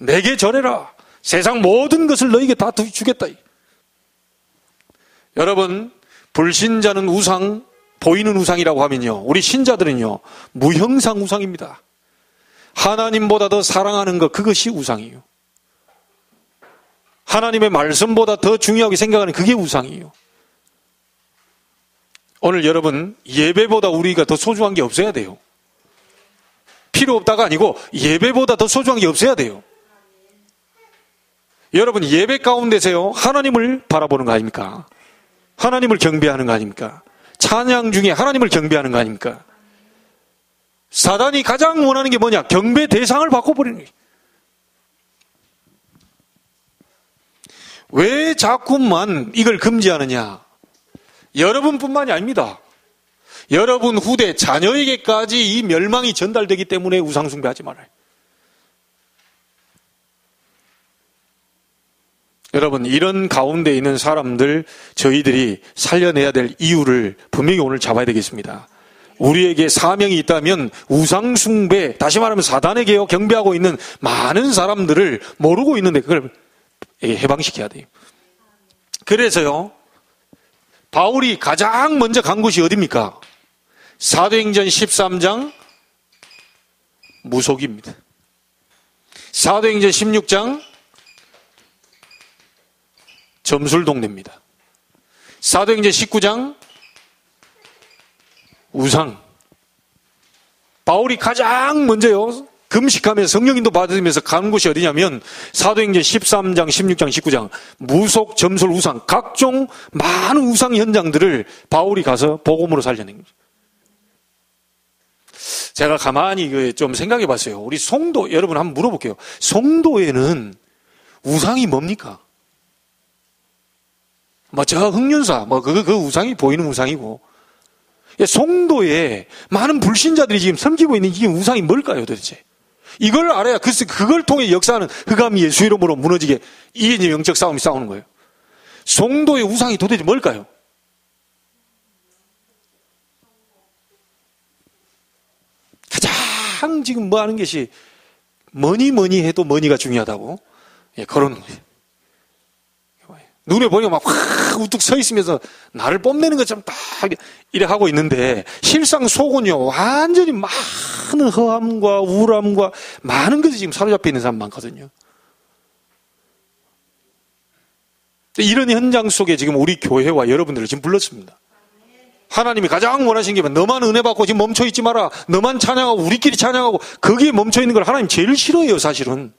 내게 절해라. 세상 모든 것을 너에게 다 주겠다. 여러분, 불신자는 우상, 보이는 우상이라고 하면요, 우리 신자들은요 무형상 우상입니다. 하나님보다 더 사랑하는 것, 그것이 우상이에요. 하나님의 말씀보다 더 중요하게 생각하는 그게 우상이에요. 오늘 여러분, 예배보다 우리가 더 소중한 게 없어야 돼요. 필요 없다가 아니고 예배보다 더 소중한 게 없어야 돼요. 여러분, 예배 가운데서요 하나님을 바라보는 거 아닙니까? 하나님을 경배하는 거 아닙니까? 찬양 중에 하나님을 경배하는 거 아닙니까? 사단이 가장 원하는 게 뭐냐? 경배 대상을 바꿔버리는 거예요. 왜 자꾸만 이걸 금지하느냐? 여러분뿐만이 아닙니다. 여러분 후대 자녀에게까지 이 멸망이 전달되기 때문에 우상숭배하지 말아요. 여러분, 이런 가운데 있는 사람들 저희들이 살려내야 될 이유를 분명히 오늘 잡아야 되겠습니다. 우리에게 사명이 있다면 우상숭배, 다시 말하면 사단에게 경배하고 있는 많은 사람들을 모르고 있는데 그걸 해방시켜야 돼요. 그래서요, 바울이 가장 먼저 간 곳이 어디입니까? 사도행전 13장 무속입니다. 사도행전 16장 점술동네입니다. 사도행전 19장 우상. 바울이 가장 먼저요 금식하면서 성령인도 받으면서 가는 곳이 어디냐면 사도행전 13장 16장 19장 무속, 점술, 우상, 각종 많은 우상 현장들을 바울이 가서 복음으로 살려낸 거죠. 제가 가만히 좀 생각해 봤어요. 우리 송도, 여러분 한번 물어볼게요. 송도에는 우상이 뭡니까? 저 흑륜사, 그 우상이 보이는 우상이고, 송도에 많은 불신자들이 지금 섬기고 있는 이 우상이 뭘까요, 도대체? 이걸 알아야 그걸 통해 역사하는 흑암이 예수 이름으로 무너지게, 이게 이제 영적 싸움이 싸우는 거예요. 송도의 우상이 도대체 뭘까요? 가장 지금 뭐 하는 것이 뭐니 해도 뭐니가 중요하다고 그러는 거예요. 눈에 보니까 막 확 우뚝 서 있으면서 나를 뽐내는 것처럼 딱 이래 하고 있는데 실상 속은요 완전히 많은 허함과 우울함과 많은 것이 지금 사로잡혀 있는 사람 많거든요. 이런 현장 속에 지금 우리 교회와 여러분들을 지금 불렀습니다. 하나님이 가장 원하시는 게 너만 은혜 받고 지금 멈춰 있지 마라. 너만 찬양하고 우리끼리 찬양하고 거기에 멈춰 있는 걸 하나님 제일 싫어해요, 사실은.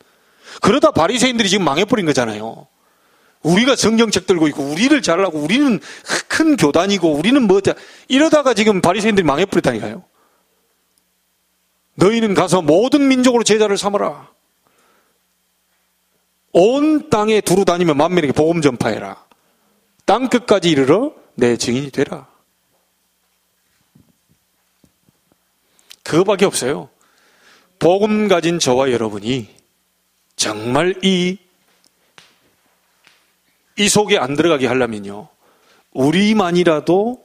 그러다 바리새인들이 지금 망해버린 거잖아요. 우리가 성경책 들고 있고 우리를 잘하고 우리는 큰 교단이고 우리는 뭐다 이러다가 지금 바리새인들이 망해버렸다니까요. 너희는 가서 모든 민족으로 제자를 삼아라. 온 땅에 두루 다니며 만민에게 복음 전파해라. 땅 끝까지 이르러 내 증인이 되라. 그거밖에 없어요. 복음 가진 저와 여러분이 정말 이 속에 안 들어가게 하려면요, 우리만이라도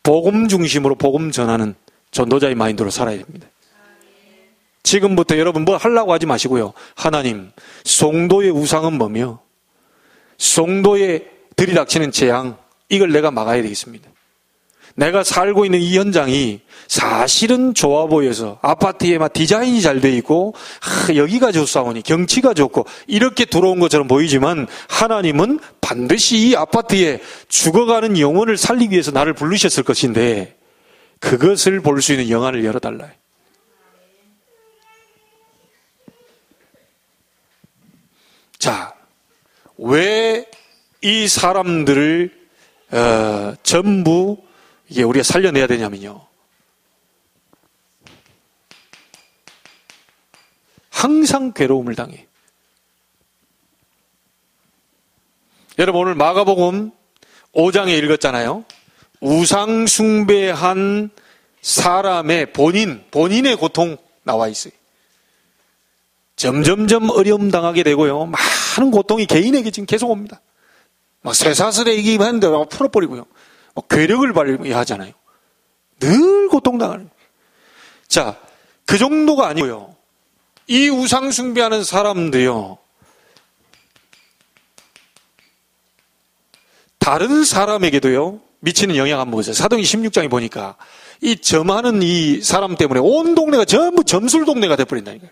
복음 중심으로 복음 전하는 전도자의 마인드로 살아야 됩니다. 지금부터 여러분 뭐 하려고 하지 마시고요. 하나님, 송도의 우상은 뭐며 송도에 들이닥치는 재앙, 이걸 내가 막아야 되겠습니다. 내가 살고 있는 이 현장이 사실은 좋아 보여서 아파트에 막 디자인이 잘 돼 있고 여기가 좋사오니 경치가 좋고 이렇게 들어온 것처럼 보이지만 하나님은 반드시 이 아파트에 죽어가는 영혼을 살리기 위해서 나를 부르셨을 것인데 그것을 볼 수 있는 영안을 열어달라. 자, 왜 이 사람들을 전부 이게 우리가 살려내야 되냐면요, 항상 괴로움을 당해. 여러분 오늘 마가복음 5장에 읽었잖아요. 우상 숭배한 사람의 본인의 고통 나와 있어요. 점점점 어려움 당하게 되고요, 많은 고통이 개인에게 지금 계속 옵니다. 막 쇠사슬에 얘기하는데 풀어버리고요, 막 괴력을 발휘하잖아요. 늘 고통당하는. 자, 그 정도가 아니고요, 이 우상 숭배하는 사람들이요, 다른 사람에게도요 미치는 영향 한번 보세요. 사도행전 16장에 보니까 이 점하는 이 사람 때문에 온 동네가 전부 점술 동네가 돼버린다니까요.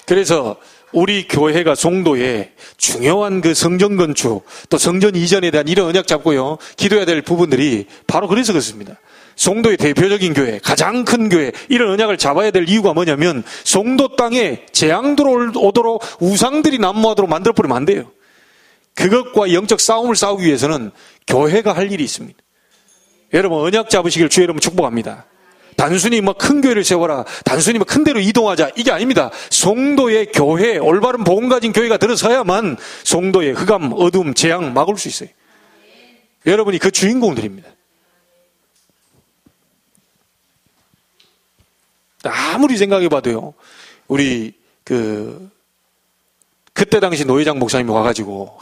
그래서 우리 교회가 송도에 중요한 그 성전 건축, 또 성전 이전에 대한 이런 언약 잡고요, 기도해야 될 부분들이 바로 그래서 그렇습니다. 송도의 대표적인 교회, 가장 큰 교회, 이런 언약을 잡아야 될 이유가 뭐냐면 송도 땅에 재앙 들어오도록 우상들이 난무하도록 만들어버리면 안 돼요. 그것과 영적 싸움을 싸우기 위해서는 교회가 할 일이 있습니다. 여러분 언약 잡으시길 주의 이름으로 축복합니다. 단순히 뭐 큰 교회를 세워라, 단순히 뭐 큰 데로 이동하자, 이게 아닙니다. 송도의 교회, 올바른 복음 가진 교회가 들어서야만 송도의 흑암, 어둠, 재앙 막을 수 있어요. 여러분이 그 주인공들입니다. 아무리 생각해봐도요, 우리 그때 당시 노회장 목사님이 와가지고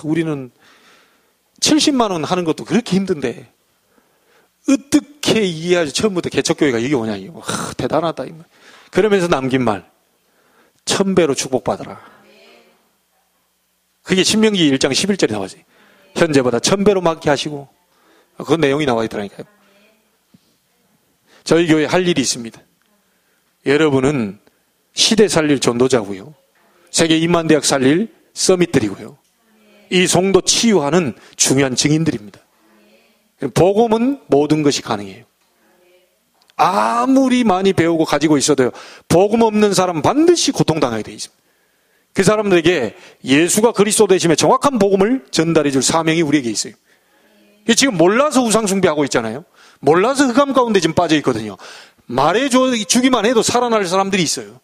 우리는 70만 원 하는 것도 그렇게 힘든데 어떻게 이해하지? 처음부터 개척교회가 이게 뭐냐, 이거 대단하다. 그러면서 남긴 말, 1000배로 축복받아라. 그게 신명기 1장 11절에 나와지. 현재보다 1000배로 맡게 하시고, 그 내용이 나와 있더라니까요. 저희 교회 할 일이 있습니다. 여러분은 시대 살릴 전도자고요, 세계 2만 대학 살릴 서밋들이고요, 이 송도 치유하는 중요한 증인들입니다. 복음은 모든 것이 가능해요. 아무리 많이 배우고 가지고 있어도요, 복음 없는 사람은 반드시 고통당하게 되어 있습니다. 그 사람들에게 예수가 그리스도 되심에 정확한 복음을 전달해 줄 사명이 우리에게 있어요. 지금 몰라서 우상숭배하고 있잖아요. 몰라서 흑암 가운데 지금 빠져 있거든요. 말해주기만 해도 살아날 사람들이 있어요.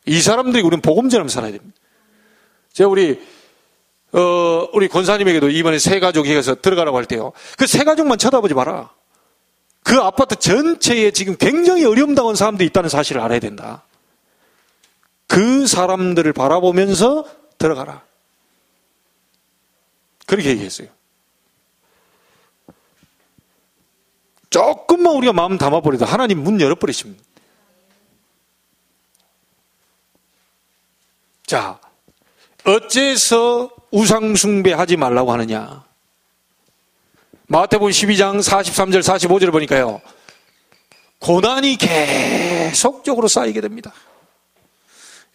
이 사람들이 우리는 복음 전하면서 살아야 됩니다. 제가 우리 권사님에게도 이번에 새 가족이 해서 들어가라고 할 때요, 그 새 가족만 쳐다보지 마라. 그 아파트 전체에 지금 굉장히 어려움 당한 사람들이 있다는 사실을 알아야 된다. 그 사람들을 바라보면서 들어가라. 그렇게 얘기했어요. 조금만 우리가 마음 담아버려도 하나님 문 열어버리십니다. 자, 어째서 우상숭배하지 말라고 하느냐? 마태복음 12장 43절 45절을 보니까요, 고난이 계속적으로 쌓이게 됩니다.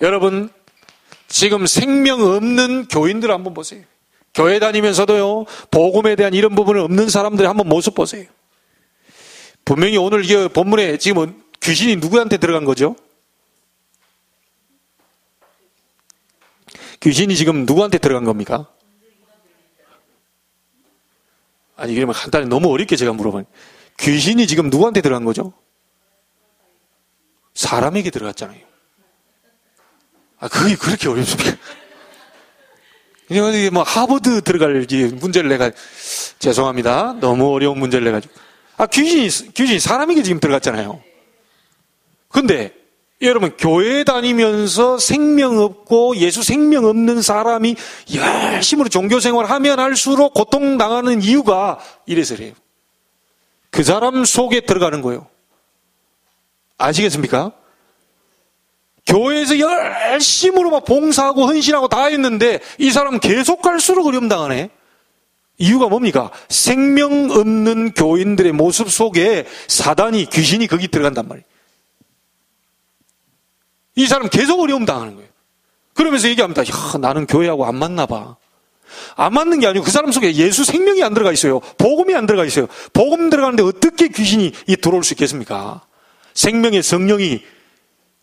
여러분 지금 생명 없는 교인들 한번 보세요. 교회 다니면서도요, 복음에 대한 이런 부분을 없는 사람들의 한번 모습 보세요. 분명히 오늘 이 본문에 지금 귀신이 누구한테 들어간 거죠? 귀신이 지금 누구한테 들어간 겁니까? 아니, 그러면 간단히 너무 어렵게 제가 물어봐요. 귀신이 지금 누구한테 들어간 거죠? 사람에게 들어갔잖아요. 그게 그렇게 어렵습니까? 이게 뭐 하버드 들어갈 문제를 내가, 죄송합니다. 너무 어려운 문제를 내가지고. 귀신이 사람에게 지금 들어갔잖아요. 근데, 여러분, 교회 다니면서 생명 없고 예수 생명 없는 사람이 열심으로 종교 생활을 하면 할수록 고통당하는 이유가 이래서 그래요. 그 사람 속에 들어가는 거예요. 아시겠습니까? 교회에서 열심으로 막 봉사하고 헌신하고 다 했는데 이 사람 계속 갈수록 어려움 당하네. 이유가 뭡니까? 생명 없는 교인들의 모습 속에 사단이, 귀신이 거기 들어간단 말이에요. 이 사람 계속 어려움 당하는 거예요. 그러면서 얘기합니다. 나는 교회하고 안 맞나 봐. 안 맞는 게 아니고 그 사람 속에 예수 생명이 안 들어가 있어요. 복음이 안 들어가 있어요. 복음 들어가는데 어떻게 귀신이 들어올 수 있겠습니까? 생명의 성령이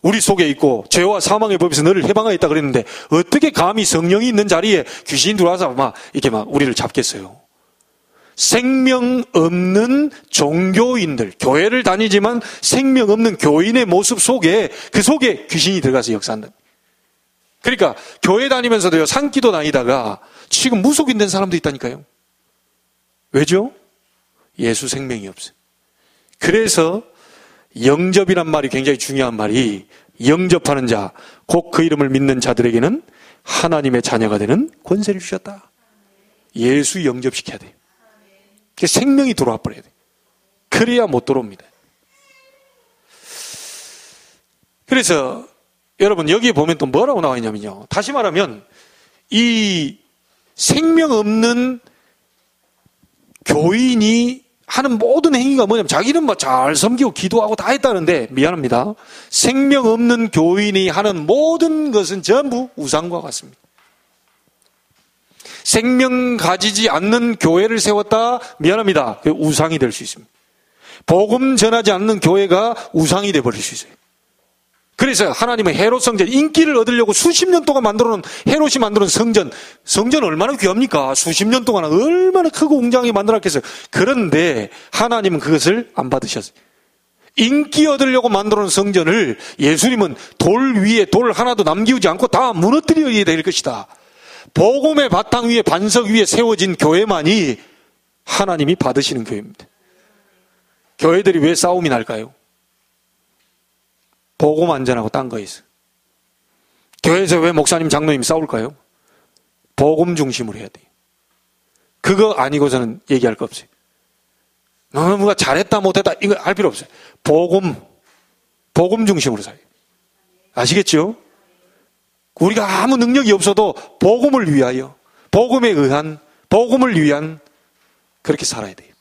우리 속에 있고 죄와 사망의 법에서 너를 해방하였다 그랬는데 어떻게 감히 성령이 있는 자리에 귀신이 들어와서 이렇게 우리를 잡겠어요? 생명 없는 종교인들, 교회를 다니지만 생명 없는 교인의 모습 속에, 그 속에 귀신이 들어가서 역사한다. 그러니까 교회 다니면서도요, 산기도 다니다가 지금 무속인 된 사람도 있다니까요. 왜죠? 예수 생명이 없어요. 그래서 영접이란 말이 굉장히 중요한 말이, 영접하는 자, 곧 그 이름을 믿는 자들에게는 하나님의 자녀가 되는 권세를 주셨다. 예수 영접시켜야 돼요. 생명이 들어와 버려야 돼요. 그래야 못 들어옵니다. 그래서 여러분 여기에 보면 또 뭐라고 나와 있냐면요. 다시 말하면 이 생명 없는 교인이 하는 모든 행위가 뭐냐면 자기는 잘 섬기고 기도하고 다 했다는데 미안합니다. 생명 없는 교인이 하는 모든 것은 전부 우상과 같습니다. 생명 가지지 않는 교회를 세웠다? 미안합니다. 그 우상이 될 수 있습니다. 복음 전하지 않는 교회가 우상이 되어버릴 수 있어요. 그래서 하나님은 헤롯 성전, 인기를 얻으려고 수십 년 동안 만들어놓은, 헤롯이 만들어놓은 성전 얼마나 귀합니까? 수십 년 동안 얼마나 크고 웅장하게 만들었겠어요. 그런데 하나님은 그것을 안 받으셨어요. 인기 얻으려고 만들어놓은 성전을 예수님은 돌 위에 돌 하나도 남기지 않고 다 무너뜨려야 될 것이다. 복음의 바탕 위에, 반석 위에 세워진 교회만이 하나님이 받으시는 교회입니다. 교회들이 왜 싸움이 날까요? 복음 안전하고 딴 거에 있어요. 교회에서 왜 목사님, 장로님 싸울까요? 복음 중심으로 해야 돼요. 그거 아니고서는 얘기할 거 없어요. 누가 잘했다 못했다 이거 할 필요 없어요. 복음 중심으로 살아요. 아시겠죠? 우리가 아무 능력이 없어도 복음을 위하여, 복음에 의한, 복음을 위한 그렇게 살아야 돼요.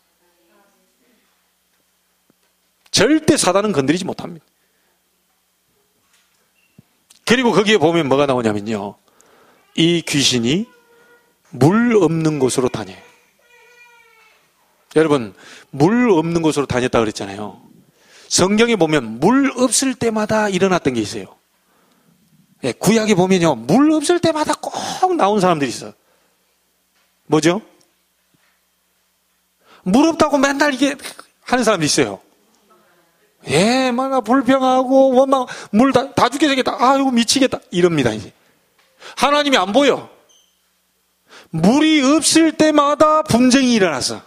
절대 사단은 건드리지 못합니다. 그리고 거기에 보면 뭐가 나오냐면요. 이 귀신이 물 없는 곳으로 다녀요. 여러분, 물 없는 곳으로 다녔다 그랬잖아요. 성경에 보면 물 없을 때마다 일어났던 게 있어요. 구약에 보면요, 물 없을 때마다 꼭 나온 사람들이 있어요. 뭐죠? 물 없다고 맨날 이게 하는 사람들이 있어요. 막 불평하고 원망, 물 다 죽게 생겼다. 아이고 미치겠다. 이럽니다 이제. 하나님이 안 보여. 물이 없을 때마다 분쟁이 일어났어.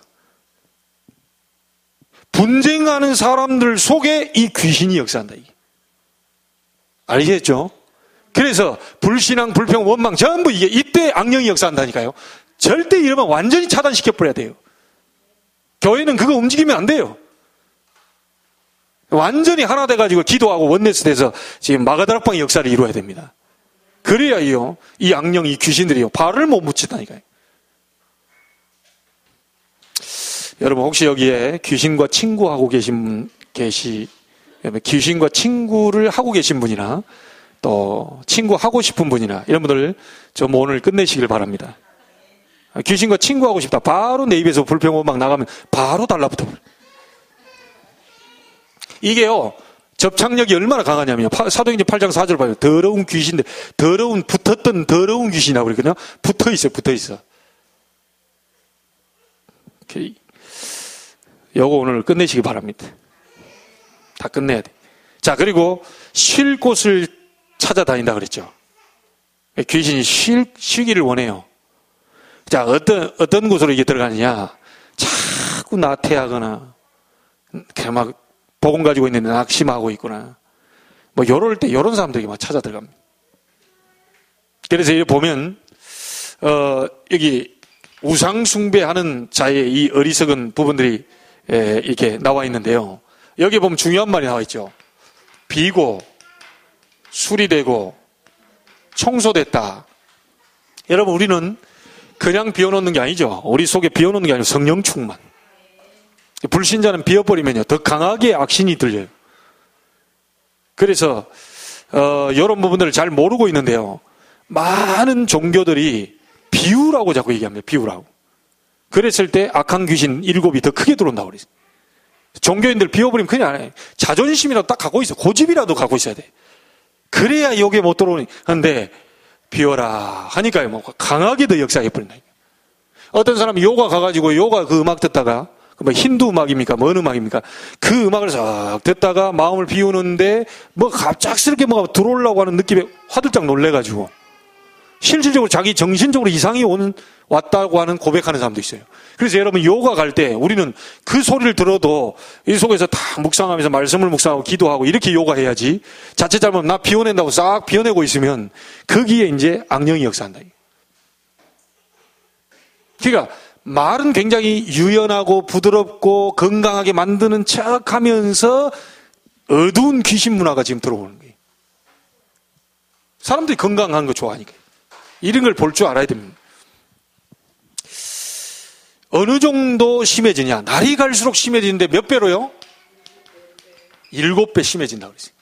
분쟁하는 사람들 속에 이 귀신이 역사한다. 이게. 알겠죠? 그래서 불신앙, 불평, 원망 전부 이때 악령이 역사한다니까요. 절대 이러면 완전히 차단시켜버려야 돼요. 교회는 그거 움직이면 안 돼요. 완전히 하나 돼가지고 기도하고 원내스 돼서 지금 마가다락방의 역사를 이루어야 됩니다. 그래야 이 악령, 이 귀신들이요 발을 못 묻힌다니까요. 여러분 혹시 여기에 귀신과 친구하고 계신 분 귀신과 친구를 하고 계신 분이나 또 친구하고 싶은 분이나 이런 분들 좀 오늘 끝내시길 바랍니다. 귀신과 친구하고 싶다. 바로 내 입에서 불평 막 나가면 바로 달라붙어 버려요. 이게요 접착력이 얼마나 강하냐면요. 사도행전 8장 4절 봐요. 더러운 귀신들, 붙었던 더러운 귀신이라고 그러거든요. 붙어있어. 요거 오늘 끝내시기 바랍니다. 다 끝내야 돼. 자, 그리고 쉴 곳을 찾아다닌다 그랬죠. 귀신이 쉬기를 원해요. 자, 어떤 곳으로 이게 들어가느냐. 자꾸 나태하거나, 그냥 막 복음 가지고 있는데 낙심하고 있거나, 뭐, 요럴 때, 요런 사람들이 막 찾아 들어갑니다. 그래서 여기 보면, 여기 우상숭배하는 자의 이 어리석은 부분들이 이렇게 나와 있는데요. 여기 보면 중요한 말이 나와 있죠. 비고, 수리되고, 청소됐다. 여러분, 우리는 그냥 비워놓는 게 아니죠. 우리 속에 비워놓는 게 아니고 성령 충만. 불신자는 비워버리면요, 더 강하게 악신이 들려요. 그래서, 이런 부분들을 잘 모르고 있는데요. 많은 종교들이 비우라고 자꾸 얘기합니다. 비우라고. 그랬을 때 악한 귀신 7이 더 크게 들어온다고 그랬어요. 종교인들 비워버리면 그냥 안 해. 자존심이라도 딱 갖고 있어. 고집이라도 갖고 있어야 돼. 그래야 여기에 못 들어오니. 근데 비워라 하니까요, 뭐 강하게 더 역사해버린다. 어떤 사람이 요가 가가지고 요가 그 음악 듣다가, 뭐 힌두 음악입니까? 뭔 음악입니까? 그 음악을 싹 듣다가 마음을 비우는데 뭐 갑작스럽게 뭐가 들어오려고 하는 느낌에 화들짝 놀래가지고 실질적으로 자기 정신적으로 이상이 왔다고 하는 고백하는 사람도 있어요. 그래서 여러분, 요가 갈 때 우리는 그 소리를 들어도 이 속에서 다 묵상하면서 말씀을 묵상하고 기도하고 이렇게 요가 해야지, 자칫 잘못하면 나 비워낸다고 싹 비워내고 있으면 거기에 이제 악령이 역사한다. 그러니까 말은 굉장히 유연하고 부드럽고 건강하게 만드는 척 하면서 어두운 귀신 문화가 지금 들어오는 거예요. 사람들이 건강한 거 좋아하니까. 이런 걸 볼 줄 알아야 됩니다. 어느 정도 심해지냐? 날이 갈수록 심해지는데 몇 배로요? 7배 심해진다고 그랬어요.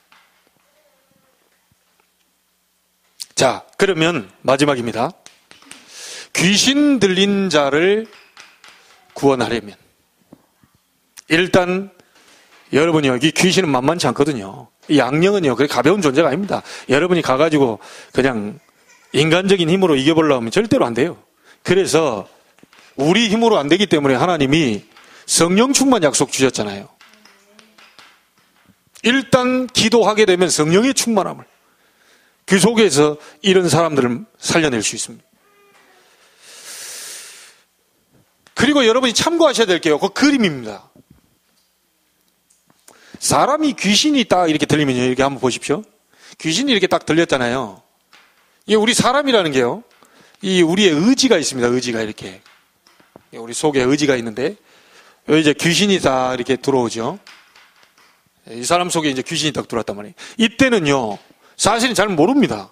자, 그러면 마지막입니다. 귀신 들린 자를 구원하려면 일단 여러분이 이 귀신은 만만치 않거든요. 이 악령은요, 그렇게 가벼운 존재가 아닙니다. 여러분이 가가지고 그냥 인간적인 힘으로 이겨보려고 하면 절대로 안 돼요. 그래서 우리 힘으로 안 되기 때문에 하나님이 성령 충만 약속 주셨잖아요. 일단 기도하게 되면 성령의 충만함을, 그 속에서 이런 사람들을 살려낼 수 있습니다. 그리고 여러분이 참고하셔야 될 게요, 그 그림입니다. 사람이 귀신이 딱 이렇게 들리면요, 이렇게 한번 보십시오. 귀신이 이렇게 딱 들렸잖아요. 이게 우리 사람이라는 게요, 이 우리의 의지가 있습니다. 의지가 이렇게, 우리 속에 의지가 있는데, 여기 이제 귀신이 다 이렇게 들어오죠. 이 사람 속에 이제 귀신이 딱 들어왔단 말이에요. 이때는요, 사실은 잘 모릅니다.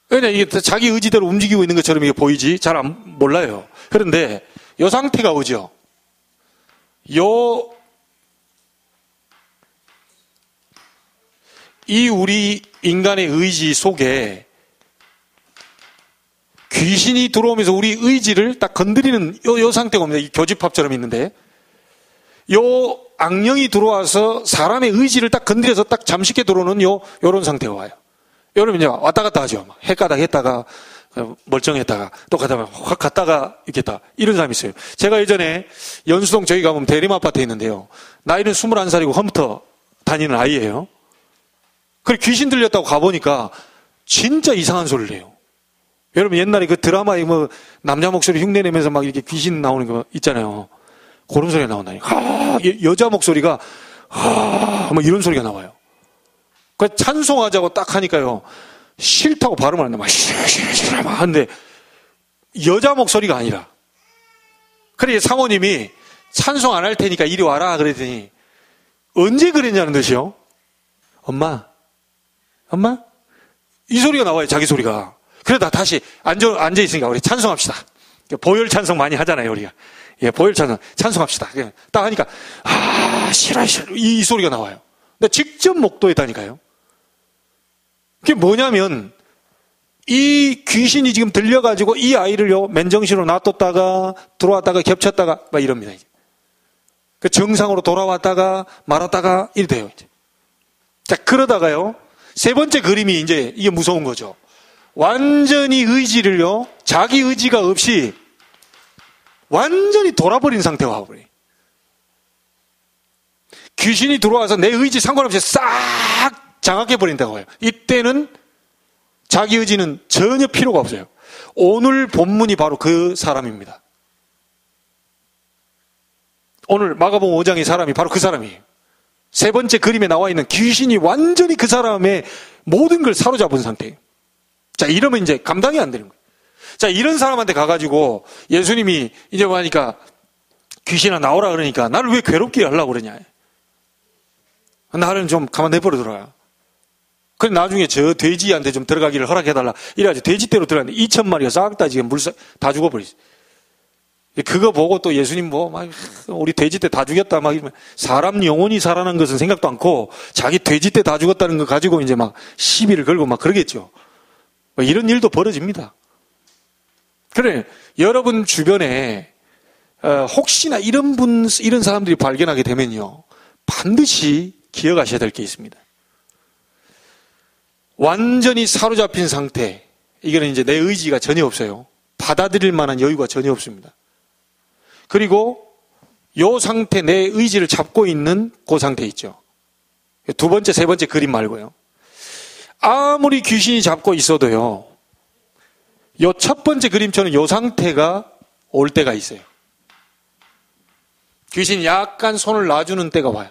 왜냐, 이게 자기 의지대로 움직이고 있는 것처럼 이게 보이지 잘 몰라요. 그런데 이 상태가 오죠. 이 우리 인간의 의지 속에 귀신이 들어오면서 우리 의지를 딱 건드리는 요 상태가 옵니다. 이 교집합처럼 있는데, 요 악령이 들어와서 사람의 의지를 딱 건드려서 딱 잠식해 들어오는 요런 상태가 와요. 여러분 이제 왔다 갔다 하죠. 헷가닥 했다가 멀쩡했다가 또 가다가 확 갔다가 있겠다, 이런 사람이 있어요. 제가 예전에 연수동 저희 가면 대림 아파트에 있는데요, 나이는 21살이고 컴퓨터 다니는 아이예요. 그래 귀신 들렸다고 가보니까 진짜 이상한 소리를 해요. 여러분 옛날에 그 드라마에 뭐 남자 목소리 흉내내면서 막 이렇게 귀신 나오는 거 있잖아요. 그런 소리가 나온다니까. 여자 목소리가 뭐 이런 소리가 나와요. 그 찬송하자고 딱 하니까요, 싫다고 발음을 안 해. 막 싫어 막 하는데 여자 목소리가 아니라. 그래 사모님이 찬송 안 할 테니까 이리 와라 그랬더니 언제 그랬냐는 듯이요. 엄마 이 소리가 나와요. 자기 소리가. 그러다 다시 앉아 있으니까 우리 찬송합시다. 보혈 찬송 많이 하잖아요, 우리가. 예, 보혈 찬송합시다. 딱 하니까 싫어 이 소리가 나와요. 근데 직접 목도했다니까요. 그게 뭐냐면 이 귀신이 지금 들려가지고 이 아이를요, 맨정신으로 놔뒀다가 들어왔다가 겹쳤다가 막 이럽니다. 이제. 그 정상으로 돌아왔다가 말았다가 이래 돼요. 이제. 자, 그러다가요, 세 번째 그림이 이제 이게 무서운 거죠. 완전히 의지를요, 자기 의지가 없이 완전히 돌아버린 상태가 와버려요. 귀신이 들어와서 내 의지 상관없이 싹 장악해버린다고 해요. 이때는 자기 의지는 전혀 필요가 없어요. 오늘 본문이 바로 그 사람입니다. 오늘 마가복음 5장의 사람이 바로 그 사람이에요. 세 번째 그림에 나와 있는 귀신이 완전히 그 사람의 모든 걸 사로잡은 상태예요. 자, 이러면 이제 감당이 안 되는 거예요. 자, 이런 사람한테 가가지고 예수님이 이제 뭐하니까 귀신아 나오라 그러니까 나를 왜 괴롭게 하려고 그러냐. 나를 좀 가만 내버려 둬라. 그래 나중에 저 돼지한테 좀 들어가기를 허락해달라. 이래가지고 돼지떼로 들어갔는데 2,000마리가 싹 다 지금 다 죽어버렸어요. 그거 보고 또 예수님 막 우리 돼지떼 다 죽였다 막 이러면 사람 영혼이 살아난 것은 생각도 않고 자기 돼지떼 다 죽었다는 거 가지고 이제 막 시비를 걸고 막 그러겠죠. 이런 일도 벌어집니다. 그래 여러분 주변에 혹시나 이런 사람들이 발견하게 되면요 반드시 기억하셔야 될 게 있습니다. 완전히 사로잡힌 상태, 이거는 이제 내 의지가 전혀 없어요. 받아들일 만한 여유가 전혀 없습니다. 그리고 요 상태, 내 의지를 잡고 있는 그 상태 있죠. 두 번째, 세 번째 그림 말고요. 아무리 귀신이 잡고 있어도요, 요 첫 번째 그림처럼 요 상태가 올 때가 있어요. 귀신이 약간 손을 놔주는 때가 와요.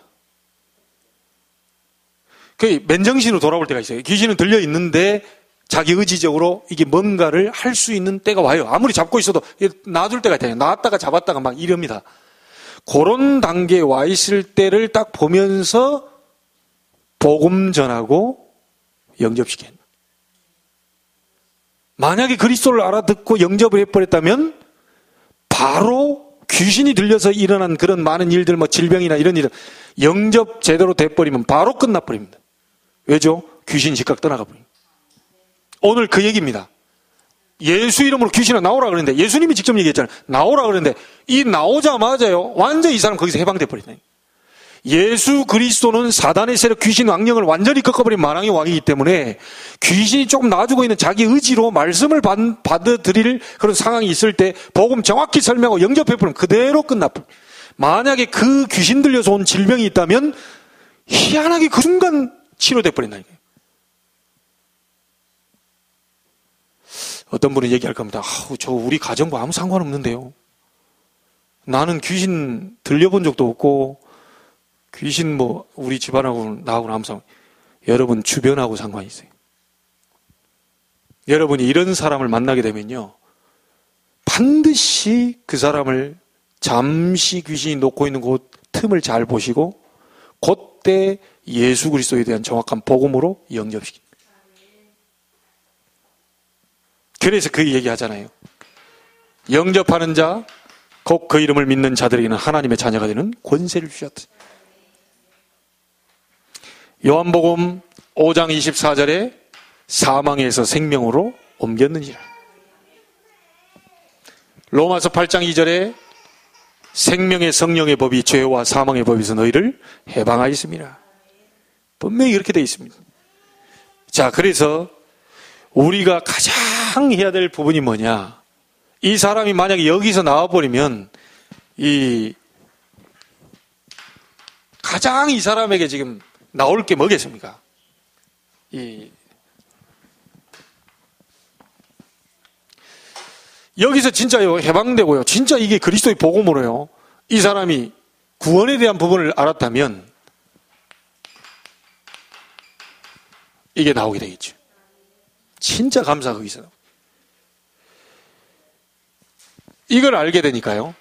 그 맨정신으로 돌아올 때가 있어요. 귀신은 들려 있는데 자기 의지적으로 이게 뭔가를 할 수 있는 때가 와요. 아무리 잡고 있어도 놔둘 때가 있잖아요. 놨다가 잡았다가 막 이럽니다. 그런 단계에 와 있을 때를 딱 보면서 복음 전하고 영접시켜야 합니다. 만약에 그리스도를 알아듣고 영접을 해버렸다면 바로 귀신이 들려서 일어난 그런 많은 일들, 뭐 질병이나 이런 일은 영접 제대로 돼버리면 바로 끝나버립니다. 왜죠? 귀신이 즉각 떠나가 버립니다. 오늘 그 얘기입니다. 예수 이름으로 귀신아 나오라 그러는데 예수님이 직접 얘기했잖아요. 나오라 그러는데 이 나오자마자요 완전히 이 사람 거기서 해방돼 버리다. 예수 그리스도는 사단의 세력, 귀신 왕령을 완전히 꺾어버린 만왕의 왕이기 때문에 귀신이 조금 놔주고 있는 자기 의지로 말씀을 받아들일 그런 상황이 있을 때 복음 정확히 설명하고 영접해버리면 그대로 끝나버립니다. 만약에 그 귀신 들려서 온 질병이 있다면 희한하게 그 순간 치료돼 버린다니까요. 어떤 분은 얘기할 겁니다. 저 우리 가정과 아무 상관없는데요. 나는 귀신 들려본 적도 없고 귀신 우리 집안하고 나하고는 아무 상관. 여러분 주변하고 상관이 있어요. 여러분이 이런 사람을 만나게 되면요 반드시 그 사람을 잠시 귀신이 놓고 있는 곳 틈을 잘 보시고 그때 예수 그리스도에 대한 정확한 복음으로 영접시킵니다. 그래서 그 얘기 하잖아요. 영접하는 자, 곧 그 이름을 믿는 자들에게는 하나님의 자녀가 되는 권세를 주셨다. 요한복음 5장 24절에 사망에서 생명으로 옮겼느니라. 로마서 8장 2절에 생명의 성령의 법이 죄와 사망의 법에서 너희를 해방하였습니다. 분명히 그렇게 되어 있습니다. 자, 그래서 우리가 가장 해야 될 부분이 뭐냐? 이 사람이 만약에 여기서 나와버리면 가장 이 사람에게 지금 나올 게 뭐겠습니까? 여기서 진짜요 해방되고요. 진짜 이게 그리스도의 복음으로요. 이 사람이 구원에 대한 부분을 알았다면 이게 나오게 되겠죠. 진짜 감사가 거기서 나옵니다. 이걸 알게 되니까요.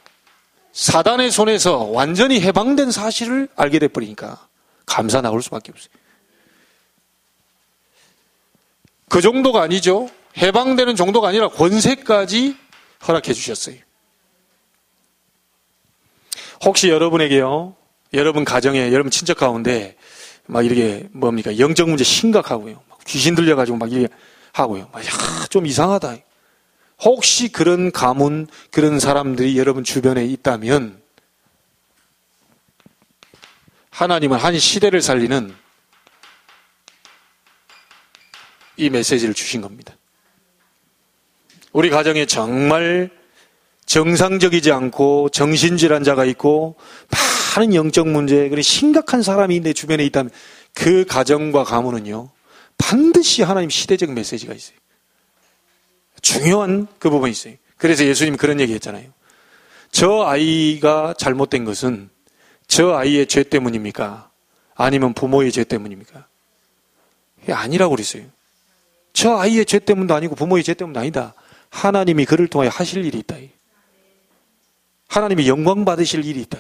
사단의 손에서 완전히 해방된 사실을 알게 돼버리니까 감사 나올 수밖에 없어요. 그 정도가 아니죠. 해방되는 정도가 아니라 권세까지 허락해 주셨어요. 혹시 여러분에게요, 여러분 가정에, 여러분 친척 가운데 막 이렇게 영적 문제 심각하고요. 귀신 들려가지고 막 이렇게 하고요. 좀 이상하다. 혹시 그런 가문, 그런 사람들이 여러분 주변에 있다면 하나님은 한 시대를 살리는 이 메시지를 주신 겁니다. 우리 가정에 정말 정상적이지 않고 정신질환자가 있고 많은 영적 문제, 그리고 심각한 사람이 내 주변에 있다면 그 가정과 가문은요, 반드시 하나님 시대적 메시지가 있어요. 중요한 그 부분이 있어요. 그래서 예수님 그런 얘기 했잖아요. 저 아이가 잘못된 것은 저 아이의 죄 때문입니까? 아니면 부모의 죄 때문입니까? 그게 아니라고 그랬어요. 저 아이의 죄 때문도 아니고 부모의 죄 때문도 아니다. 하나님이 그를 통하여 하실 일이 있다. 하나님이 영광 받으실 일이 있다.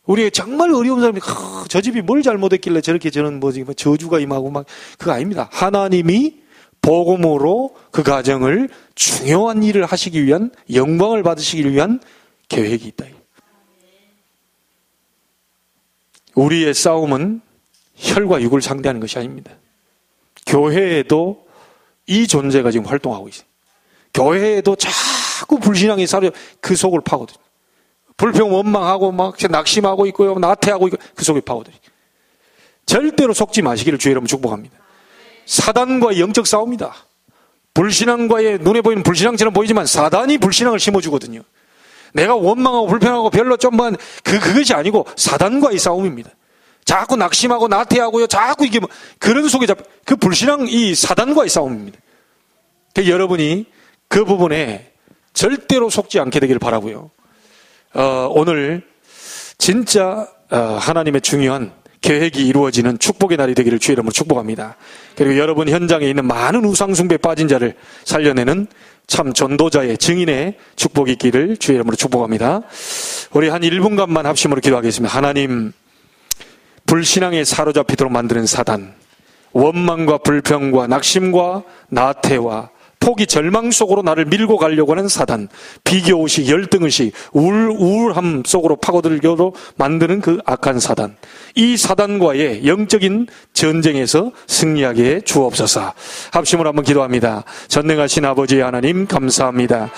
우리 정말 어려운 사람이 저 집이 뭘 잘못했길래 저렇게 저는 저주가 임하고 막 그거 아닙니다. 하나님이 복음으로 그 가정을 중요한 일을 하시기 위한 영광을 받으시기 위한 계획이 있다. 우리의 싸움은 혈과 육을 상대하는 것이 아닙니다. 교회에도 이 존재가 지금 활동하고 있어요. 교회에도 자꾸 불신앙이 사려 그 속을 파거든요. 불평 원망하고 막 낙심하고 있고요, 나태하고 있고 그 속에 파거든요. 절대로 속지 마시기를 주의 이름으로 축복합니다. 사단과의 영적 싸움이다. 불신앙과의 눈에 보이는 불신앙처럼 보이지만 사단이 불신앙을 심어주거든요. 내가 원망하고 불평하고 별로 좀만 그것이 아니고 사단과의 싸움입니다. 자꾸 낙심하고 나태하고요, 자꾸 이게 그런 속에 그 불신앙 이 사단과의 싸움입니다. 그래서 여러분이 그 부분에 절대로 속지 않게 되기를 바라고요. 오늘 진짜 하나님의 중요한 계획이 이루어지는 축복의 날이 되기를 주의 이름으로 축복합니다. 그리고 여러분 현장에 있는 많은 우상숭배에 빠진 자를 살려내는 참 전도자의 증인의 축복이 있기를 주의 이름으로 축복합니다. 우리 한 1분간만 합심으로 기도하겠습니다. 하나님, 불신앙에 사로잡히도록 만드는 사단, 원망과 불평과 낙심과 나태와 포기 절망 속으로 나를 밀고 가려고 하는 사단, 비교의식, 열등의식, 우울함 속으로 파고들려고 만드는 그 악한 사단, 이 사단과의 영적인 전쟁에서 승리하게 주옵소서. 합심으로 한번 기도합니다. 전능하신 아버지 하나님 감사합니다.